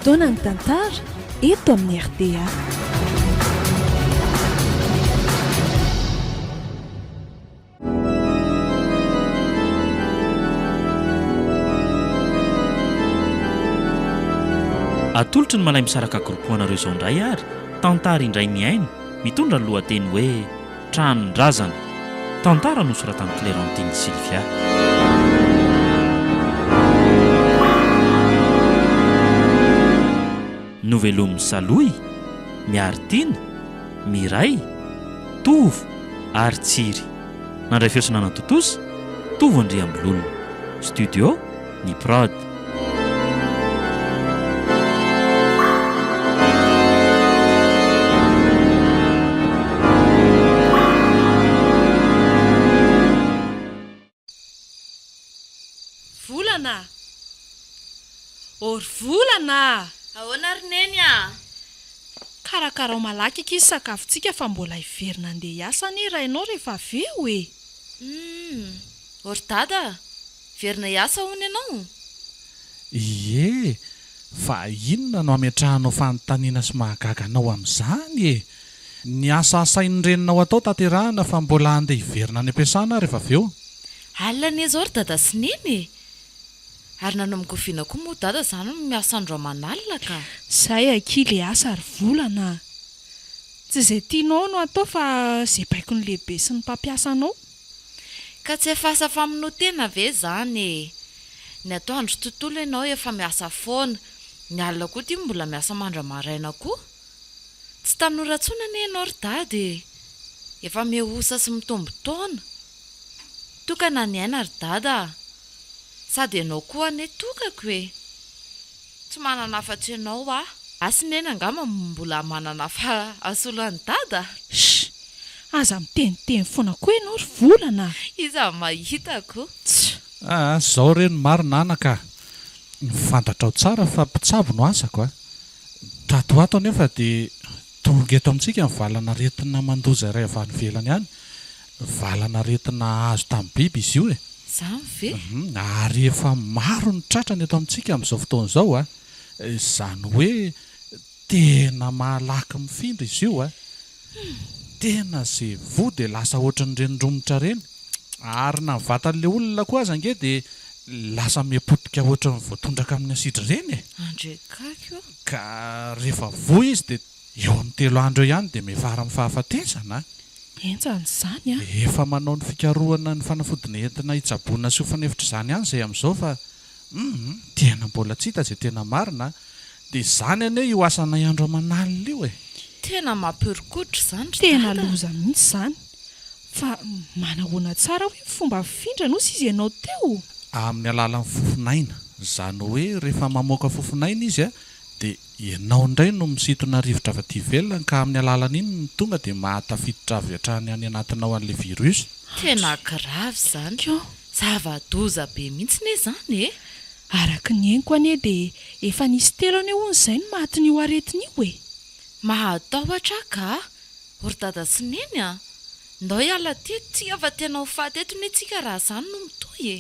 fotoana ny tantara eto amin'ny RDA. atolotry ny malay misaraka groupoanareo izao indray ary tantara indray miaino mitondra ny lohateny hoe tranondrazana tantara nosoratan'ny Clémentine Sylvia. Novelomy Saloy, Miartina, Miray, Tovo ary Tsiry. Nandray fiosana Totosa, Tovo Andriambololona. Studio ny Prod. Volana. Or volana. Ahoana ry neny a? Karakara malaky ankizy sakafontsika fa mbola hiverina andeha hiasa ny rainao rehefa aveo e. Or dada, verina hiasa hono ianao? Ie, fa inona no ametrahanao fanontaniana sy mahagaga anao amin'izany e? Ny asa asain'ny reninao atao tanterahana fa mbola andeha hiverina any am-piasana rehefa aveo. Alina an'izy ry dada sy neny e. Ary nanao mikofiana koa moa dada izany no miasa andro aman'alina ka. Zay akily asa ry volana. Tsy izay tianao no atao fa izay baiko ny lehibe sy ny mpampiasanao. Ka tsy efa asa faminao tena ve izany e? Ny atoandro tontolo ianao efa miasa foana. Ny alina koa tia mbola miasa mandra-maraina koa. Tsy tanora tsona anie ianao ry dada e. Efa mihosa sy mitombo taona. Tokana ny aina ry dada. Sady ianao koa ane tokako e. Tsy manana afa-tsy ianao a. Asy neny angamba mbola manana afa asolo any dada. Shh! Aza miteniteny foana koa ianao ry volana. Iza mahitako. Zao reny marina anaka. Fantatra ao tsara fa mpitsabo no asako a. Tato ato anefa dia tonga eto amintsika ny valana retina mandoza iray avy any ivelany any. Valana retina azo tamin'ny biby izy io e. Zany ve? Ary efa maro ny tratrany eto amintsika amin'izao fotoana izao a. Izany hoe tena malaky mifindra izy io a. Tena izay voa dia lasa ohatran'ny renindromotra reny. Ary na vatan'ilay olona koa aza ange dia lasa miapotika ohatran'ny voatondraka amin'ny asidra reny e. Andrekako. Ka rehefa voa izy dia eo amin'ny 3 andro ihany dia mifara amin'ny fahafatesana. Enjany izany a. Efa manao ny fikarohana ny fanafodina entina hitsaboana sy ho fanefitra izany ihany izay amin'izao fa tena mbola tsy hita izay tena marina dia izany anie io asana andro aman'alina io e. Tena mampirikotra izany ry Tena dada. loza mihitsy izany. Fa manahoana tsara hoe fomba findra no sy izy ianao teo. Amin'ny alalan'ny fofinaina. Izany hoe rehefa mamoaka fofinaina izy a dia ianao indray no misintona rivotra avy aty ivelany ka amin'ny alalan'iny ny tonga dia mahatafiditra avy hatrany any anatinao an'ilay virus. Tena grave izany. Kio. Zava-doza be mihitsy ne izany e. Araka ny henoko anie dia efa nisy 3 ane hono izay no mahaton'io aretin'io e. Mahatahotra ka? Or dada sy neny a. Ndao hiala teto tsika fa tena ho faty eto ny tsika raha izany no mitoy e.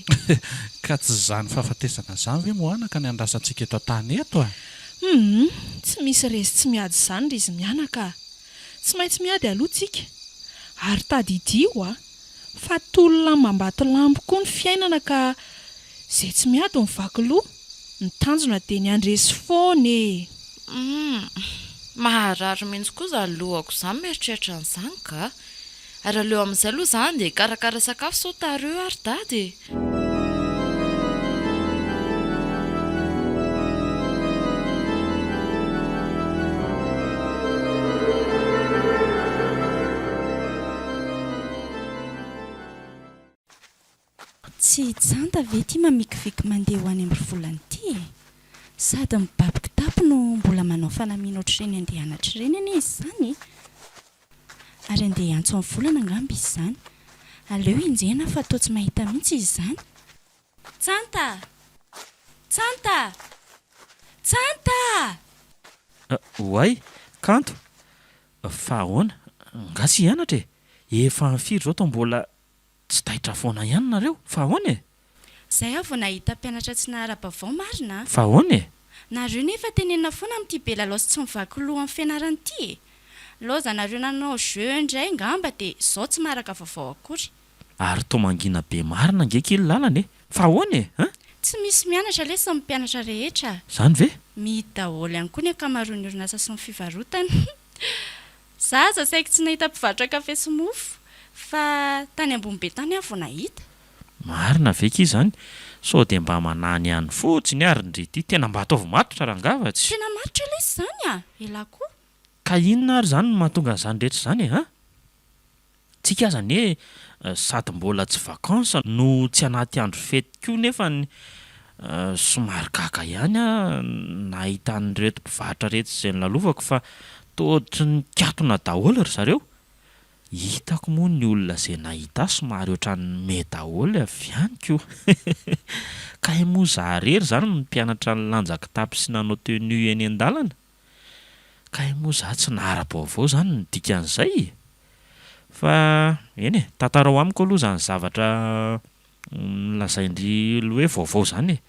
Ka tsy izany fahafatesana izany ve moanaka ny andrasantsika eto an-tany eto a? Tsy misy resy tsy miady izany ry izy mianaka. Tsy maintsy miady aloha tsika. Ary tadidio a. Fa tolona mambato lambo koa ny fiainana ka izay tsy miady ho mivaky loha. Ny tanjona dia ny andresy foana e. Maharary mihitsy koa izany lohako izany mieritreritra an'izany ka. Ary aleo amin'izay aloha izany dia karakara sakafo sao tareo ary dada e. Tsy janta ve ty mamikiviky mandeha ho any amin'ny volany ty e? Sady mibaby kitapo no mbola manao fanamiana ohatr'ireny andeha anatra ireny anie izy izany e. Ary andeha antso amin'ny volana angamba izy izany. Aleo injena fa toa tsy mahita mihitsy izy izany. Tsanta! Tsanta! Tsanta! Oay, kanto. Fa ahoana? Ngasy hianatra e. Efa firy zao tao mbola tsy taitra foana ihany nareo. Fa ahoana e? Zay aho vao nahita mpianatra tsy nahara-bavao marina. Fa ahoana e? nareo nefa tenena foana amin'ity Belalao tsy mivaky loha amin'ny fianarana ity e. Loza nareo nanao jeu indray ngamba dia izao tsy maraka vaovao akory. Ary tomangina be marina ngekely lalana e. Fa ahoana e? Tsy misy mianatra le sy ny mpianatra rehetra. Izany ve? Mihidy daholo ihany koa ny ankamaroan'ny orinasa sy ny fivarotana. Zaza saika tsy nahita mpivarotra kafe sy mofo fa tany ambony be tany aho vao nahita. Marina ve ky izany? Sao dia mba manany ihany fotsiny ary ndrety tena mba ataovy matotra rangavatsy. Tena maritra ilay izany a, ela koa. Ka inona ary izany no mahatonga an'izany rehetra izany e? Tsika zany e sady mbola tsy vakansa no tsy anaty andro fety koa nefa ny somary gaga ihany a nahita an'ireto mpivarotra rehetra izay nolalofako fa toa ny katona daholo ry zareo. Hitako moa ny olona izay nahita somary ohatrany me daholo avy ihany koa. Ka moa zaharery izany ny mpianatra ny lanjaka tapy sy nanao tenue eny an-dalana. Ka moa za tsy nahara-baovao izany ny dikan'izay. Fa eny e, tantara ho amiko aloha izany zavatra lazaindry hoe vaovao izany e.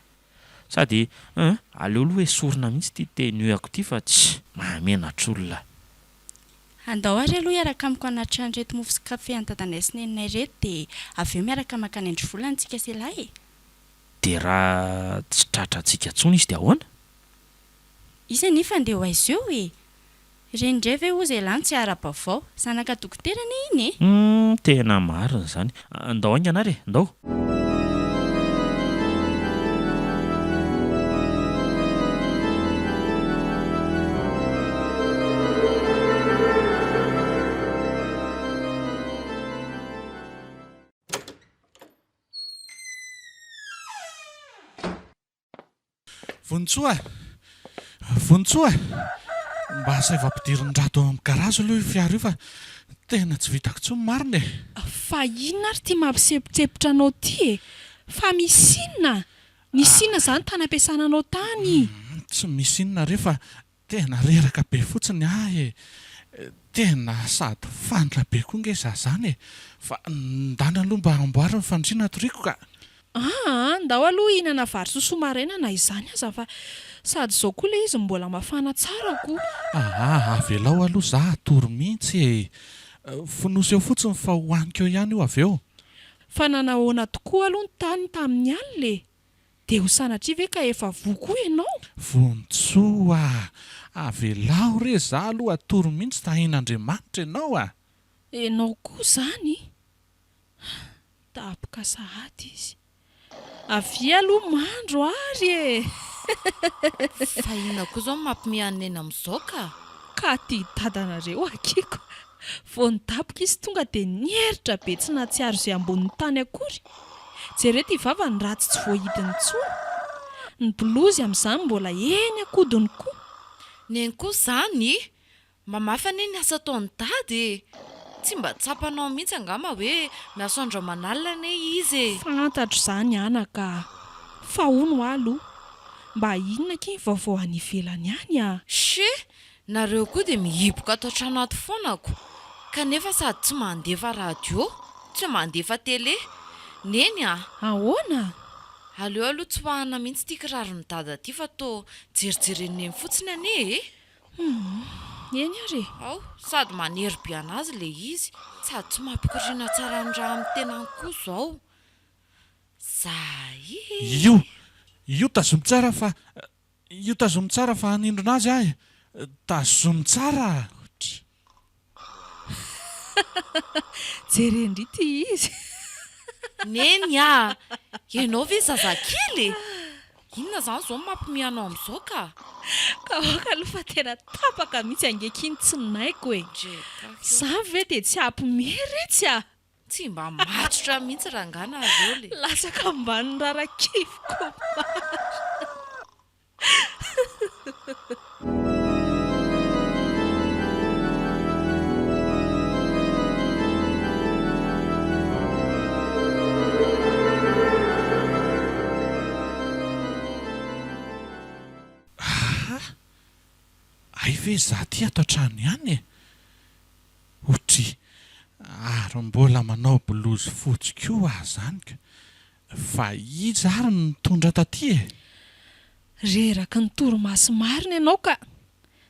Sady aleo aloha hoe sorina mihitsy ity tenue-ako ity fa tsy mahamenatr'olona. Andao ary aloha hiaraka amiko anaty trano reto mofo sy kafe an-dadanay sy neninay reto dia avy eo miaraka makany androvolana antsika sy lahy. Dia raha tsy tratrantsika intsony izy dia ahoana? Izy nefa andeha ho aiza eo e. Rendray ve hozy elany tsy ara-baovao, zanaka dokotera anie iny e. Tena marina izany. Andao aingana ary e, andao. Vonitsoa mba saivam-pidiriny rato amin'ny garazy aloha io fiara io fa tena tsy vitako intsony marina e. Fa inona ary ity mampisepotsepotra anao ity e? Fa misy inona? Nisy inona izany tany ampiasana anao tany? Tsy misy inona rehefa tena reraka be fotsiny e. Tena sady fandra be koa nge za zany e. Fa ndana aloha mba amboary ny fandriana atoriako ka. Ndao aloha hihinana vary sosoa maraina na izany aza fa sady izao koa ilay izy mbola mafana tsara koa. Avelao aloha za atory mihitsy e. Fonosy eo fotsiny fa hohaniko eo ihany io avy eo. Fa nanahoana tokoa aloha ny tany tamin'ny alina e. Dia ho sanatria ve ka efa voa ianao? Vonitsoa, avelao re za aloha atory mihitsy tahin'Andriamanitra ianao a. Ianao koa izany? Tapoka sahady izy. Avy aloha mandro ary e. Fa inona koa izao mampimihanina eny amin'izao ka? Ka tia dadanareo akiko. Vao nitapoka izy tonga dia nieritra be tsy nahatsiaro izay ambonin'ny tany akory. Jereo ity vava ny ratsy tsy voahidiny intsony. Ny blozy amin'izany mbola eny akodiny koa. Neny koa izany mba mafana eny asa ataon'ny dady e. Tsy mba tsapanao mihitsy angamba hoe miasaondra manalina ane izy e. Fantatro izany anaka. Fa hono aloha. Mba inona ky vaovao any ivelany any a? She, nareo koa dia mihiboka ato an-trano ato foanako. Kanefa sady tsy mandefa radio, tsy mandefa tele. Neny a? Ahoana? Aleo aloha tsy hoahana mihitsy ity kiraron'ny dada ity fa toa jerijereny eny fotsiny ane e. Eny ary. Ao, sady manery be anazy le izy, sady tsy mampikoriana tsara ny raha amin'ny tenany koa izao. Io tazomy tsara fa hanindrona azy ahy. Tazomy tsara. Jerendry ity izy. Neny a, ianao ve zazakely? Inona izany izao mampimihanao amin'izao ka? Ka oka aloha fa tena tapaka mihitsy angekiny tsy naiko e. Za ve dia tsy ampimehitsy a? Tsy mba matotra mihitsy rangana aveo le. Lasaka ambany rarakivoko. Ay ve za ty ato an-trano ihany e. Otry ary mbola manao blouse fotsy koa aho zany ka. Fa iza ary ny tondra taty e? Reraka ny toromaso marina ianao ka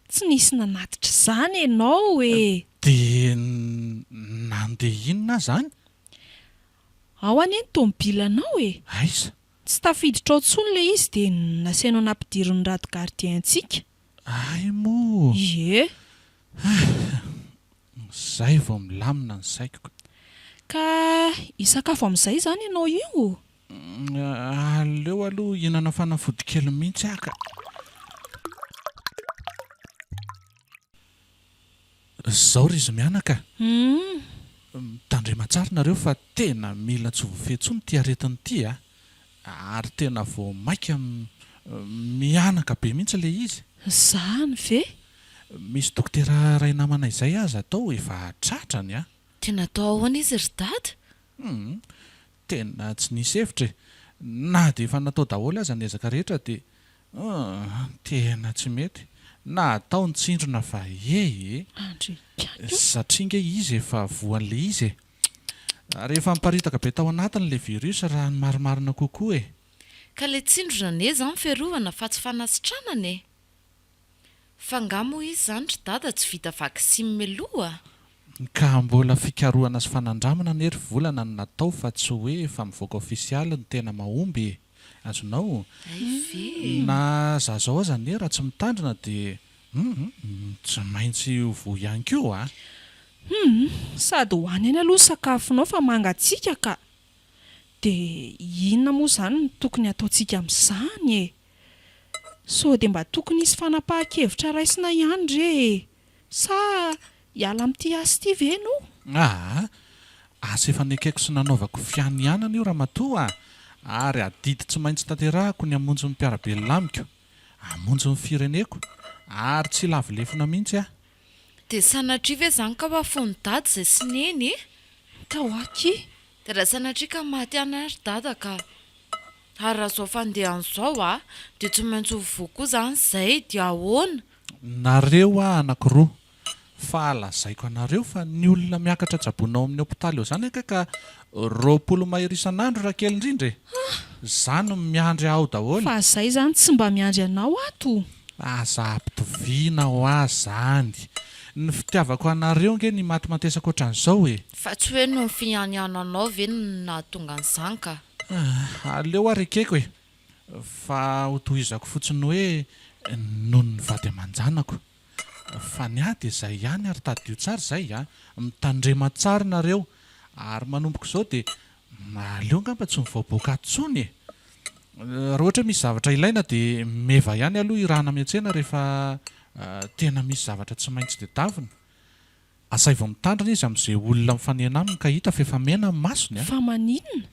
tsy nisy nanatitra izany ianao e. dia nandeha inona zany? Ao anie ny tomobilanao e. Aiza? Tsy tafiditra ao intsony ilay izy dia nasainao nampidiriny rado gardientsika. Ay moa, Ie, izay vao milamina ny saiko. ka hisakafo amin'izay izany ianao io. Aleo aloha hihinana fanafody kely mihitsy aka. Izao ry izy mianaka, mitandrema tsara nareo fa tena mila tsy voafehitsony ty aretiny ty ary tena vao maika mianaka be mihitsy ilay izy. Izany ve? Misy dokotera ray namana izay aza atao efa tratrany Tena atao ahoana izy ry dada? tena tsy nisy hevitra e. Na dia efa natao daholo aza ny ezaka rehetra dia tena tsy mety. Na atao ny tsindrona fa Andry piano. satria nge izy efa voan'ilay izy e. Rehefa miparitaka be tao anatiny ilay virus raha ny marimarina kokoa e. Ka ilay tsindrona ane izany fiarovana fa tsy fanasitranana e. Fa ngamo izy izany ry dada tsy vita vaksiny meloa. Ka mbola fikarohana sy fanandramana ny hery volana no natao fa tsy hoe efa mivoaka ofisialy ny tena mahomby e. Azonao na zazao aza ny raha tsy mitandrina dia tsy maintsy ho ihany koa Sady hoany any aloha sakafonao fa mangatsiaka ka. Dia inona moa izany no tokony ataontsika amin'izany e? So dia mba tokony hisy fanapahan-kevitra raisina ihany re sa hiala amin'ity asa ity ve no? asa efa nikaiko sy nanaovako fianianana io ramatoa ary adidy tsy maintsy tanterahako ny hamonjy ny mpiarabelalamiko, hamonjy ny fireneko ary tsy lavilefona mihitsy Dia sanatria ve izany ka hoafony dada izay sineny e? Ka hoaky? Dia raha sanatria ka maty ana ry dada ka ary raha izao fandehan'izao dia tsy maintsy ho koa izany izay dia ahoana? nareo anankiroa fa lazaiko anareo fa ny olona miakatra jabonao amin'ny hopitaly eo izany aka ka 20 mahery isan'andro raha kely indrindra e. Izany miandry aho daholo. Fa izay izany tsy mba miandry anao ato. Aza ampitoviana ho azy zany. Ny fitiavako anareo nge ny matimatesaka ohatran'izao e. Fa tsy hoe no fianiananao ve no nahatonga an'izany ka? Aleo ary ekeko e. Fa ho tohizako fotsiny hoe noho ny vady aman-janako. Fa ny ady izay ihany ary tadio tsara izay mitandrema tsara nareo ary manomboka izao dia aleo ngamba tsy mivoaboaka atsony e. Raha ohatra misy zavatra ilaina dia meva ihany aloha irahana miantsena rehefa tena misy zavatra tsy maintsy dia davina. Asay vao mitandrina izy amin'izay olona mifanena aminy ka hita fa efa mena ny masony Fa maninona?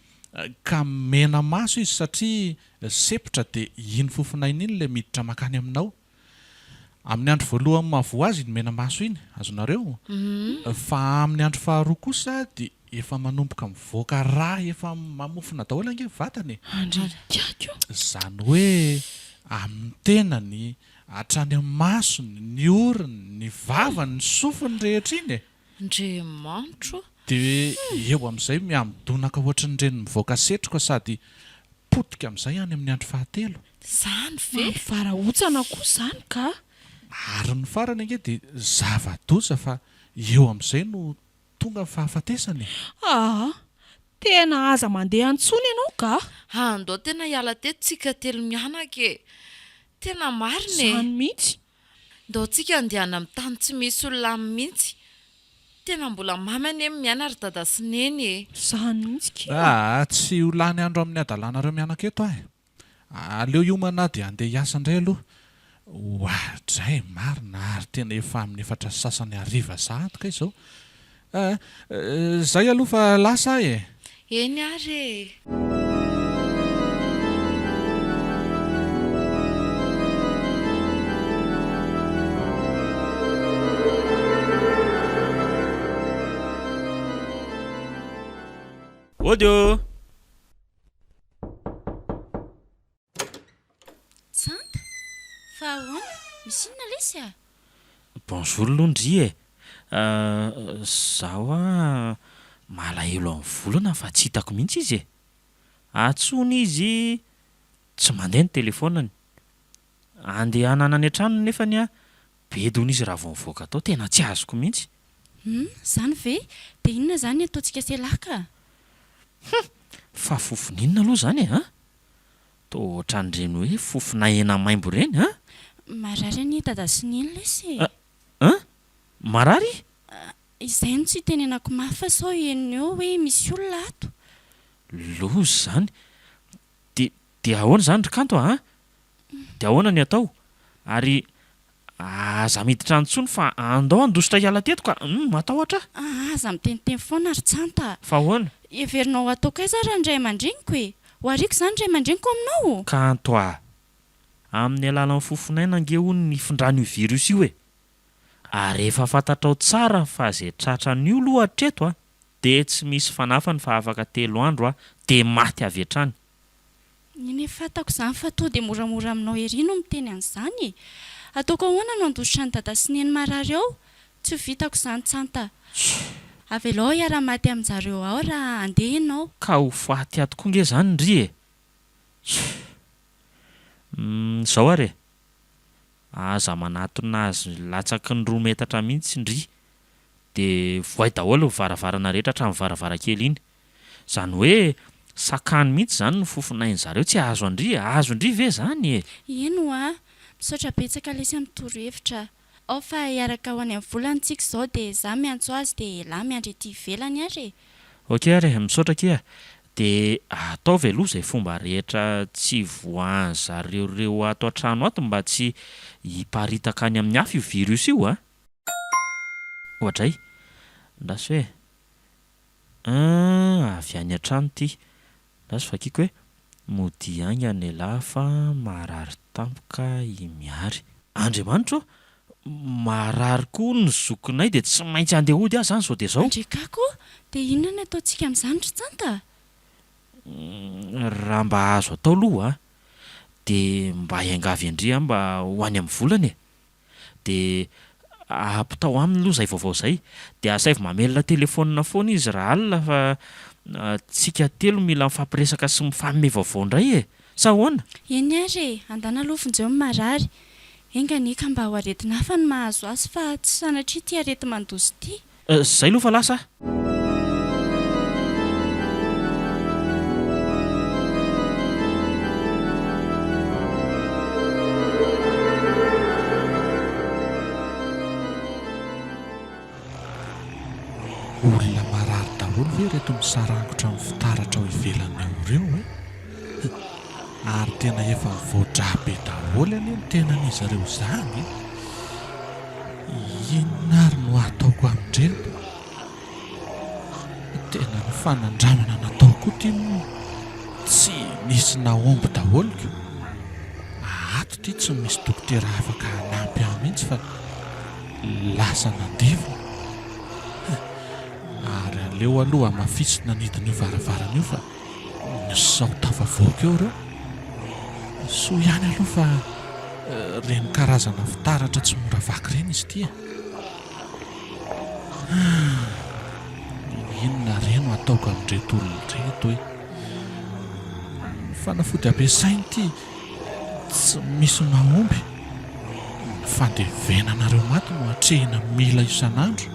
ka mena maso izy satria sepitra dia iny fofinainy iny ilay miditra makany aminao. Amin'ny andro voalohany mahavoa azy iny mena maso iny, azonareo? Fa amin'ny andro faharoa kosa dia efa manomboka mivoaka raha efa mamofona daholo ange vatany. Andry piano. Izany hoe amin'ny tenany, hatrany amin'ny masony, ny oriny, ny vavany, ny sofiny rehetra iny e. Andriamanitra. Dia eo amin'izay miambodonaka ohatran'ireny mivoaka setroka sady potika amin'izay any amin'ny andro fahatelo. Izany ve? Varahontsana koa izany ka. Ary ny farany ange dia zava-doza fa eo amin'izay no tonga fahafatesany. Tena aza mandeha antsony ianao ka. Andao tena hiala teto tsika telo mianaka e. Tena marina e. Izany mihitsy. Ndao tsika andehana amin'ny tany tsy misy olona mihitsy. Tena mbola mamy anie miana ry dada sy neny e. Izany mihitsy ka. Tsy ho lany andro amin'ny adalanareo mianaka eto aleo iomana dia andeha hiasa indray aloha. Ohatray marina ary tena efa amin'ny efatra sasany hariva sahatka izao. Izay aloha fa lasa e. Eny ary e. Odio! Santa, fa ahoana? Misy inona lesy Bonjour Londry e. Zaho malahelo amin'ny volana fa tsy hitako mihitsy izy e. Antsony izy tsy mandeha ny telefonany. andeha hanana any an-trano nefa ny a bedona izy raha vao mivoaka tao tena tsy azoko mihitsy. Zany ve dia inona izany ataontsika selaka? Fa fofoninona aloha izany e, toa ohatran'ireny hoe fofona hena maimbo ireny Marary any dada sy niny lesy. marary? Izay no tsy tenenako mafy fa sao henona eo hoe misy olona ato. Lozy izany. Dia ahoana izany ry kanto dia ahoana ny atao? Ary aza miditra antsony fa andao andositra hiala teto ka matahotra. Aza miteniteny foana ry tsanta. Fa ahoana? Heverinao ataoko aiza raha indray aman-dreniko e. Ho ariako izany indray aman-dreniko aminao. Kanto amin'ny alalan'ny fofonaina angehony ny findran'io virus io e. Ary efa fantatrao tsara fa izay tratran'io aloha hatreto dia tsy misy fanafany fa afaka 3 andro dia maty avy hatrany. Iny fantako izany fa tonga dia moramora aminao ery no miteny an'izany. Ataoko ahoana no andositra ny dada sy neny marary ao? Tsy ho vitako izany tsanta. Avelao hiara-maty amin'izareo ao raha andeha ianao. Ka ho faty ato koa nge izany ndry e. Izao ary aza manatona azy latsaky ny 2 metatra mihitsy ndry dia voay daholo ny varavarana rehetra hatramin'ny varavarankely iny. Izany hoe sakany mihitsy izany no fofonain'zareo tsy azo andry ve izany e? Eno misaotra betsaka lesy amin'ny torohevitra. Ao fa hiaraka ho any amin'ny volantsika izao dia izaho miantso azy dia lahy miandry ety ivelany ary. Ok ary misaotra kia. Dia ataovy aloha izay fomba rehetra tsy voahan'zareo reo ato an-trano ato mba tsy hiparitaka any amin'ny hafa io virus io Ohatray, ndasy hoe avy any an-trano ity. Ndasy vakiako hoe mody any any lahy fa marary tampoka miary. Andriamanitra marary koa ny zokinay dia tsy maintsy andeha hody aho izany sao dia izao. Andrekako dia inona no ataontsika amin'izany ry tsanta? Raha mba azo atao aloha dia mba hiangavy andry mba ho any amin'ny volana e. Dia ampitao aminy aloha izay vaovao izay. Dia asavy mamelona telefonina foana izy raha alina fa tsika telo mila mifampiresaka sy mifanome vaovao indray e. Sa ahoana? Eny ary andana lofonjeo marary. Enganika mba ho aretina hafa ny mahazo azy fa tsy sanatria ity arety mandozy ity. Izay aloha fa lasa. Olona marary daholo ve reto misarangotra amin'ny fitaratra ao ivelany eo ireo ary tena efa voadrabe daholo anie ny tenan'izy ireo izany. Inona ary no ataoko amin'ireto? Tena ny fanandramana nataoko ity no tsy nisy naomby daholoko. Ato ity tsy misy dokotera afaka hanampy ahy mihitsy fa lasa nandevo. Ary aleo aloha amafisina nidin'io varavarana io fa nisao tafavoaka eo ireo. So ihany aloha fa reny karazana fitaratra tsy mora vaky ireny izy ity. Inona reno ataoko amin'ireto olona ireto hoe fanafody ampiasainy ity tsy misy mahomby. Ny fandevenanareo maty no hatrehina mila isan'andro.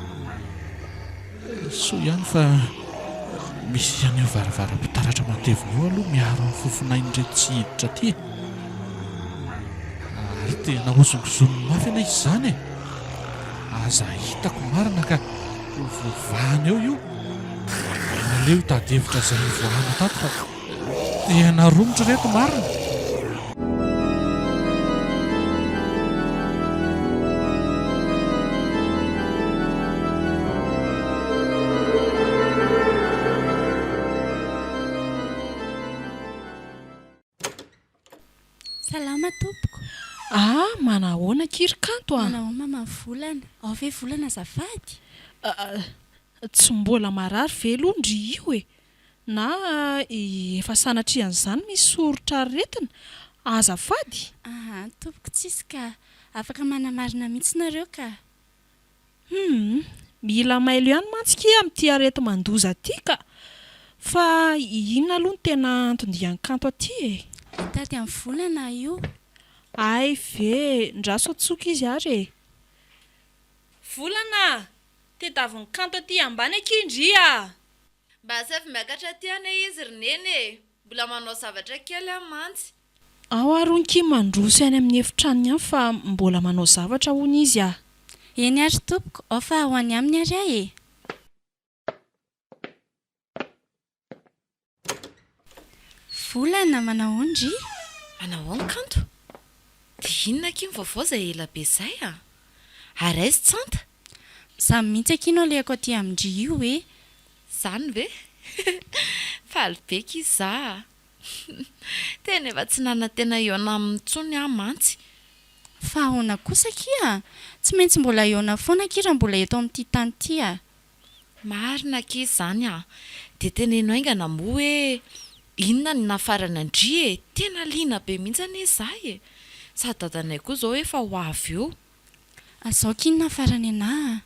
So ihany fa misy an'io varavaram-pitaratra matevina io aloha miaro amin'ny fofonain'ireto tsy hiditra aty. Ary tena ozongozoniny mafy ana izy izany e. Aza hitako marina ka voavahana eo io. Aleo hitady-hevitra izay voahana tato fa tena romotra reto marina. Salama tompoko. Manahoana kiry-kanto Manao mama volana. Ao ve volana azafady? Tsy mbola marary velondry io e. Na efa sanatrian'izany misy soritra aretina azafady. Tompoko tsisy ka afaka manamarina mihitsy nareo ka. Mila mailo ihany mantsika amin'ity arety mandoza aty ka. Fa inona aloha ny tena antondian'ny kanto aty e? Hitady amin'ny volana io. Ay ve, ndraso atsoka izy ary e. Volana, tedaviny kanto aty ambany akindria. Mba safy miakatra tiana izy roneny, mbola manao zavatra kely amantsy. Ao aronky mandroso any amin'ny efitranony any fa mbola manao zavatra hono izy a. Eny ary tompoko, ao fa ho any aminy ary ahy e. Volana manao ondry. Manao ny kanto? Dia inona kiny vaovao izay ela be izay a? Ary aizy tsanta? Za mihitsy akino alehako aty amindry io e. Zany ve? Falibeka iza. Tena efa tsy nanantena eona amin'ntsony aho mantsy. Fa ahoana kosa kia? Tsy maintsy mbola eona foana kira mbola eto amin'ity tany ity a. Marina ký zany a. Dia teneno aingana moa hoe inona ny nafarana andry e. Tena liana be mihitsy anie izahay e. Sady dadanay koa izao efa ho avy eo. Azao kiny nafarany anahy.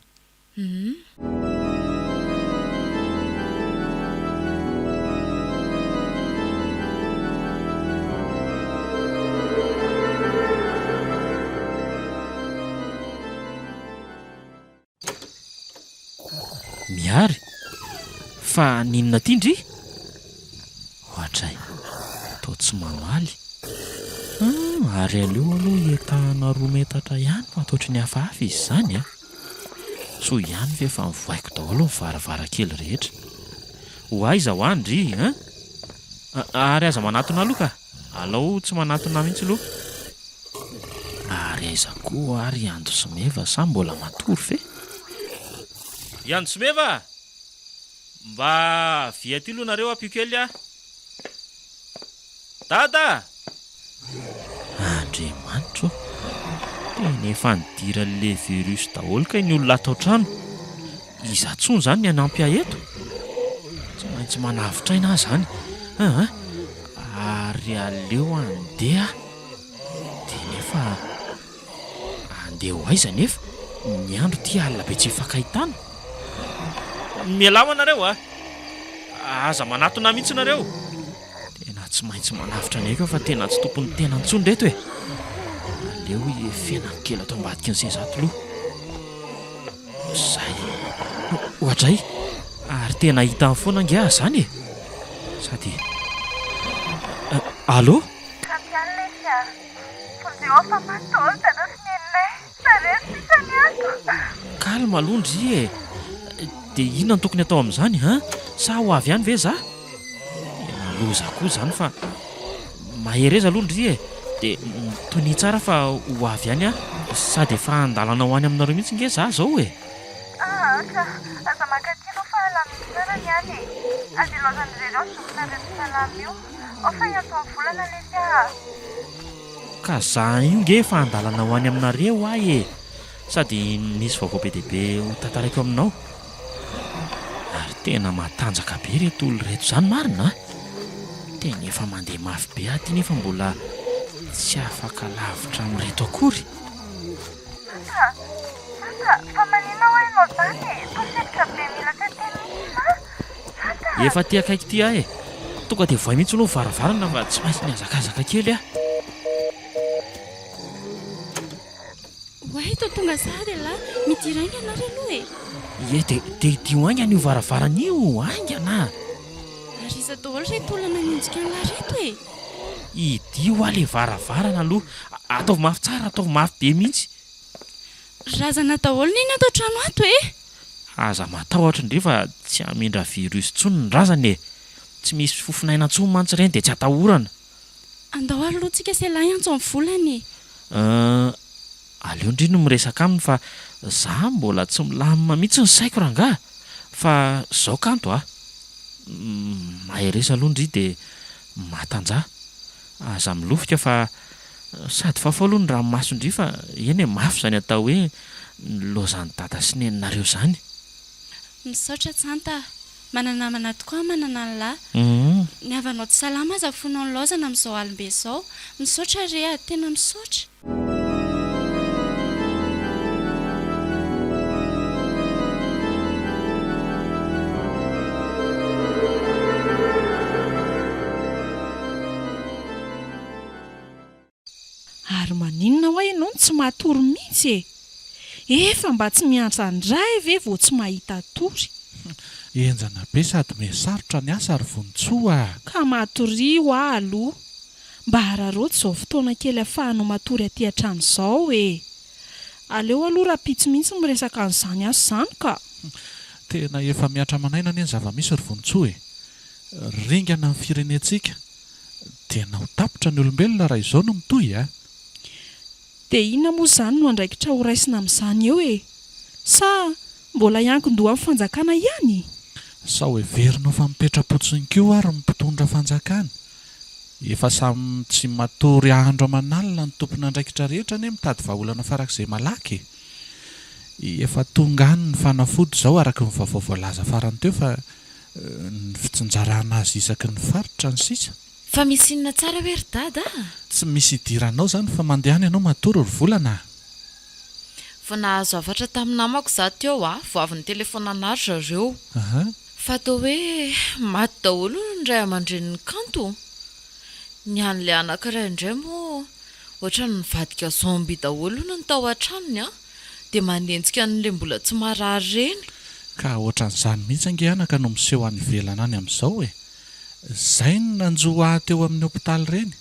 Miary fa ninona tindry ohatray tao tsy mamaly ary aleo aloha entahana roa metatra ihany fa ataotry ny hafahafa izy zany a so ihany ve fa mivoaiko daholo ny varavarakely rehetra ho aiza ho andry ary aza manatona aloha ka alao tsy manatona mihitsy aloha ary aiza koa ary ando sy meva sa mbola matory fe Iany Someva, mba via ty aloha nareo apio kely a. Dada! Andriamanitro, tena efa nidira le virus daholo ka ny olona ato trano. Iza tsony zany ny anampy ahy eto. Tsy maintsy manavitra aina zany. Ary aleo andeha. Dia nefa andeha ho aiza nefa ny andro ty alina be tsy hifankahitana. Mialama nareo a. Aza manatona mihitsy nareo. Tena tsy maintsy manavitra ny eko fa tena tsy tompony tena ntsony reto e. Aleo fiainany kely ato ambadiky ny sezato aloha. Zay. Ohatray. Ary tena hita foana ngia zany e. Sady Allô? Calme alondry e. Dia inona no tokony atao amin'izany sa ho avy ihany ve za? Loza koa zany fa mahereza alondry e. Dia tony tsara fa ho avy ihany sady efa andalana ho any aminareo mihitsy nge za zao e. Aza makatino fa alaminsara niany e. Azy ilozan'ireo sofinareo tsy salamy io. Ao fa hiantoan'ny volana lesy Ka za io nge fa andalana ho any aminareo ahy e. Sady misy vaovao be dia be ho tantaraiko aminao. Ary tena matanjaka be reto olo reto zany marina. Tena efa mandeha mafy be aty nefa mbola tsy afaka lavitra amin'ireto akory. Fa manina ho hainao zany e. Tosepitra be mila teteny. Efa ty akaiky ty ahy e. Tonga dia voay mihitsy aloha varavarana fa tsy maintsy mihazakazaka kely aho. Oay to tonga sady la midirainga anareo aloha e. Ie dia dio aingana io varavarana io aingana. Ary iza daholo reto olona nanenjika an'la reto e. Idio a le varavarana aloha. Ataovy mafy tsara, ataovy mafy be mihitsy. Razana daholo nina atao trano ato e. Aza matahotra indray fa tsy hamindra virus tsony ny razana e. Tsy misy fofinaina tsony mantsy ireny dia tsy atahorana. Andao aloha tsika se lahy antso amin'ny volany. Aleo indrindra no miresaka aminy fa za mbola tsy milamina mihitsy ny saiko rangaha. Fa zao kanto maheresa aloha indry dia matanjah. Aza milofika fa sady fafa aloha ny ranomaso indry fa eny e mafy zany atao hoe nilozan'ny dada sy neninareo zany. Misaotra tsanta. Mananamana tokoa manana ny lahy. Ny havanao tsy salama aza fonao ny laozana amin'izao alimbe izao. Misaotra re tena misaotra. ary maninona ho ianao tsy matory mihitsy efa mba tsy miantsa andray ve vao tsy mahita tory enjana be sady mesarotra ny asa ary vonitsoa ka matorio aloha mba hararoty izao fotoana kely ahafahanao matory aty an-trano izao aleo aloha raha pitsy mihitsy miresaka an'izany azy izany ka tena efa miatra manaina ny zava-misy ry vonitsoa ringana amin'ny firenentsika tena ho tapitra ny olombelona raha izao no mitoy dia inona moa izany no andraikitra ho raisina amin'izany eo sa mbola iankin-doha amin'ny fanjakana ihany sa hoe verinao fa mipetra-potsiny koa ary mimpitondra fanjakana efa samy tsy matory ahandro aman'alina ny tompona andraikitra rehetra ne mitady vahaolana farak'izay malaky efa tonga any ny fanafody izao araka ny vaovao voalaza farany teo fa ny fitsinjarana azy isaky ny faritra ny sisa fa misy inona tsara hoe ry dada tsy misy idiranao izany fa mandehany ianao matory ry volana vao nahazo avatra tamin'ny namako za teo vao avy ny telefonana ry zareo fa tao hoe maty daholo ny ray aman-dreniny kanto ny an'ilay anankiray indray moa ohatra ny mivadika zomby daholo no ny tao an-tranony dia manenjika n'ilay mbola tsy marary reny ka ohatran'izany mihitsy angeanaka no miseho any ivelana any amin'izao izay no nanjoa teo amin'ny hopitaly reny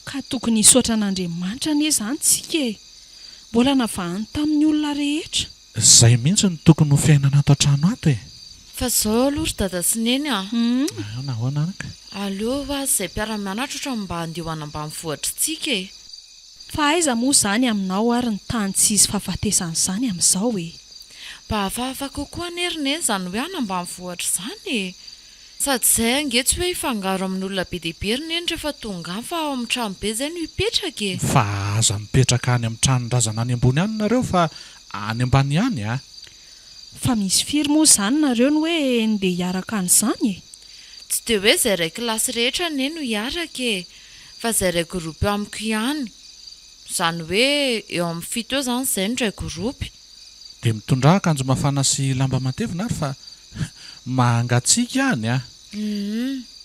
ka tokony hisaotra an'Andriamanitra anie izany tsika mbola navahany tamin'ny olona rehetra izay mihitsy no tokony ho fiainana ato an-trano ato fa izao aloha ry dada sy neny nahoana anaka aleo azy izay mpiara-mianatra ohatra mba handeha ho any ambanivohitritsika fa aiza moa izany aminao ary ny tany tsy izy fahafatesan'izany amin'izao mba hafahafa kokoa anerina izany hoe any ambanivohitra izany sady izay angetsy hoe hifangaro amin'ny olona be dehibe ry neny rehefa tonga any fa ao amin'ny trano be izay no hipetraka fa aza mipetraka any amin'ny tranondrazana any ambony any nareo fa any ambany ihany fa misy firy moa izany nareo no hoe ndeha hiaraka an'izany tsy dia hoe izay ray kilasy rehetra ne no hiaraka fa izay ray gropy eo amiko ihany izany hoe eo amin'ny fito eo izany izay no ray gropy dia mitondra akanjo mafana sy lamba matevina ary fa mahangatsiaka ihany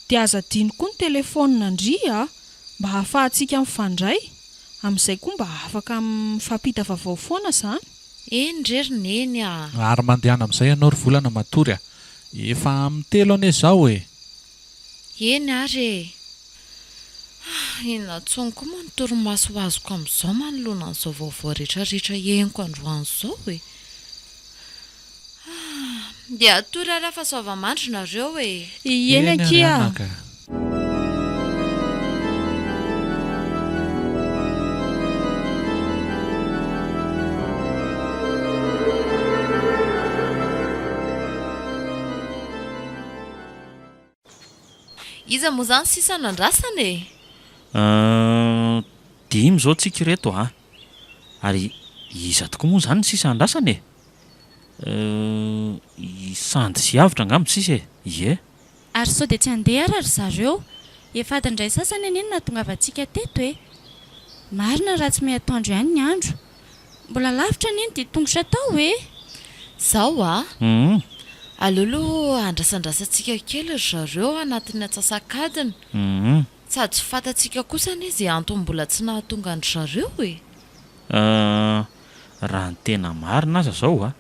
dia aza diny koa ny telefonina ndria mba hahafahantsika mifandray amin'izay koa mba afaka mifampita vaovao foana izany eny rery neny ary mandehana amin'izay ianao ry volana matory efa amin'ny telo ane izao eny ary inona tsony koa moa ny torimaso azoko amin'izao manoloana n'izao vaovao rehetrarehetra heniko androany izao dia atory ary afa soava-mandry nareo eny akia iza moa izany sisa nandrasana dimy izao tsika reto ary iza tokoa moa izany ny sisa andrasana isandy sy avitra angamba sisa ary sao dia tsy handeha ary zareo efa adindray sasany aneny na tonga avantsika teto marina raha tsy may atoandro ihany ny andro mbola lavitra neny dia tongotra tao izao aleoloha andrasandrasantsika kely ry zareo anatin'ny atsasakadiny sady tsy fantatsika kosa ny izy antony mbola tsy nahatonga ny zareo raha ny tena marina aza zao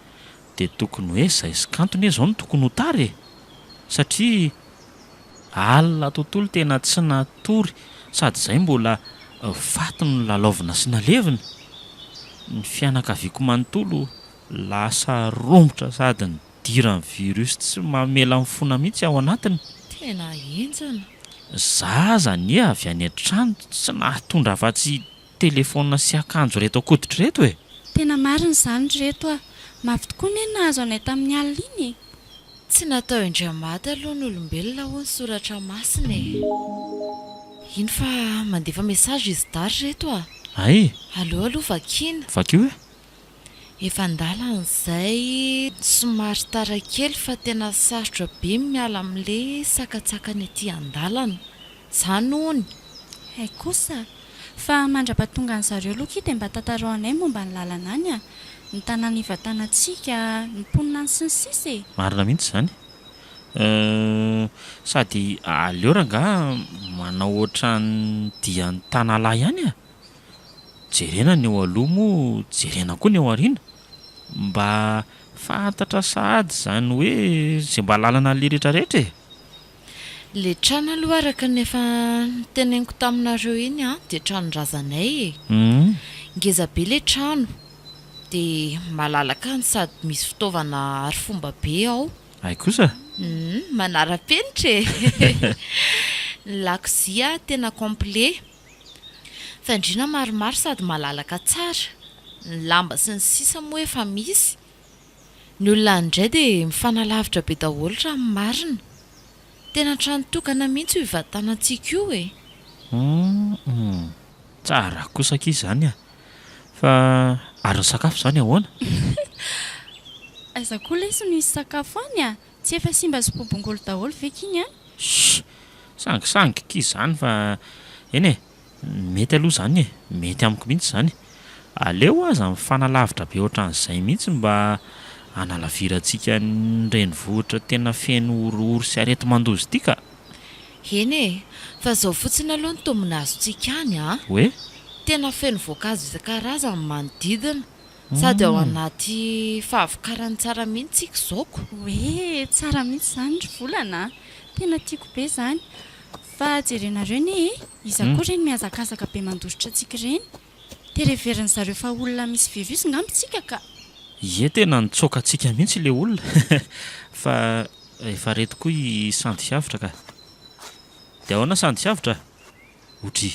dia tokony hoe izay sy kantony zao no tokony ho tary satria alina tontolo tena tsy natory sady izay mbola faty no lalaovina sy nalevina ny fianakaviako manontolo lasa romotra sady ny dirany virus tsy mamela ny fona mihitsy ao anatiny tena enjana zany avy any an-trano tsy nahatondra afa-tsy telefona sy akanjo reto akoditra reto tena marina izany reto mafy tokoa ny nahazo anay tamin'ny alina iny tsy natao indriamaty aloha ny olombelona ho ny soratra masina iny fa mandefa mesazy izy dary reto ay aleo aloha vakina vakio efa andalan'izay somary tara kely fa tena sarotra be miala amin'le sakatsakany aty andalana izany hony ay kosa fa mandra-pahatonga an'zareo aloha dia mba tantarao anay momba ny lalana any ny tanàna ivatanantsika ny mponina ny sy ny sisa marina mihitsy izany sady aleo ranga manao ohatra ny dian'ny tanalahy ihany jerena ny eo aloha moa jerena koa ny eo ariana mba fantatra sahady zany hoe zay mba lalana le rehetrarehetra e. Le trano aloha araka nefa teneniko taminareo iny dia tranondrazanay ngeza be le trano dia malalaka sady misy fitaovana ary fomba be ao. Ay kosa Manara-penitra e. Lakozia tena complet, fandriana maromaro sady malalaka tsara, ny lamba sy ny sisa moa efa misy. Ny olona indray dia mifanalavitra be daholo raha marina. Tena trano tokana mihitsy io ivatanantsika io e. Tsara kosa ký zany fa ary ny sakafo zany ahoana? Aiza koa lesy misy sakafo any tsy efa simba sy pobongolo daholo vekiny sangisangy ký zany fa eny e, mety aloha zany e, mety amiko mihitsy zany. Aleo aza mifanalavitra be ohatran'izay mihitsy mba analavirantsika ny renivohitra tena feno orooro sy arety mandozy ity ka. Eny e, fa zao fotsiny aloha ny tombony azontsika any hoe tena feno voankazo isan-karazany manodidina sady ao anaty fahavokarany tsara mihitsy tsika zaoko. hoe tsara mihitsy zany ry volana, tena tiako be zany. Fa jerenareo ny iza koa reny mihazakazaka be mandositra antsika reny, tereverin'ny zareo fa olona misy virus ngambitsika ka. Ie tena nitsoka antsika mihitsy le olona. Fa efa reto koa i sandifiavitra ka. Dia ahoana sandifiavitra? Otry.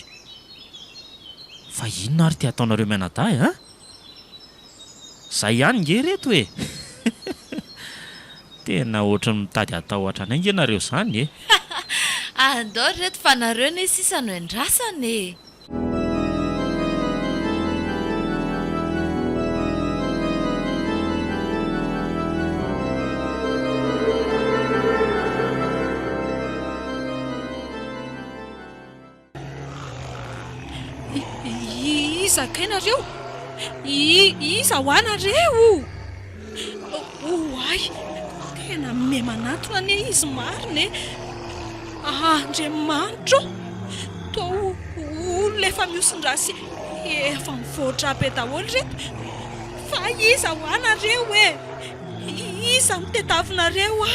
Fa inona ary tia ataonareo mianadahy a? Zay ihany nge reto e. Tena ohatran'ny mitady atao hatrany ianareo zany e. Andao reto fa nareo ne sisa no endrasana e. Iza kainareo? Iza ho anareo? Ay, tena memanatona ne izy marina e. Andriamanitro, toa olona efa miosin-drasy efa mivoatra be daholo reto. Fa iza ho anareo e? Iza mitetavinareo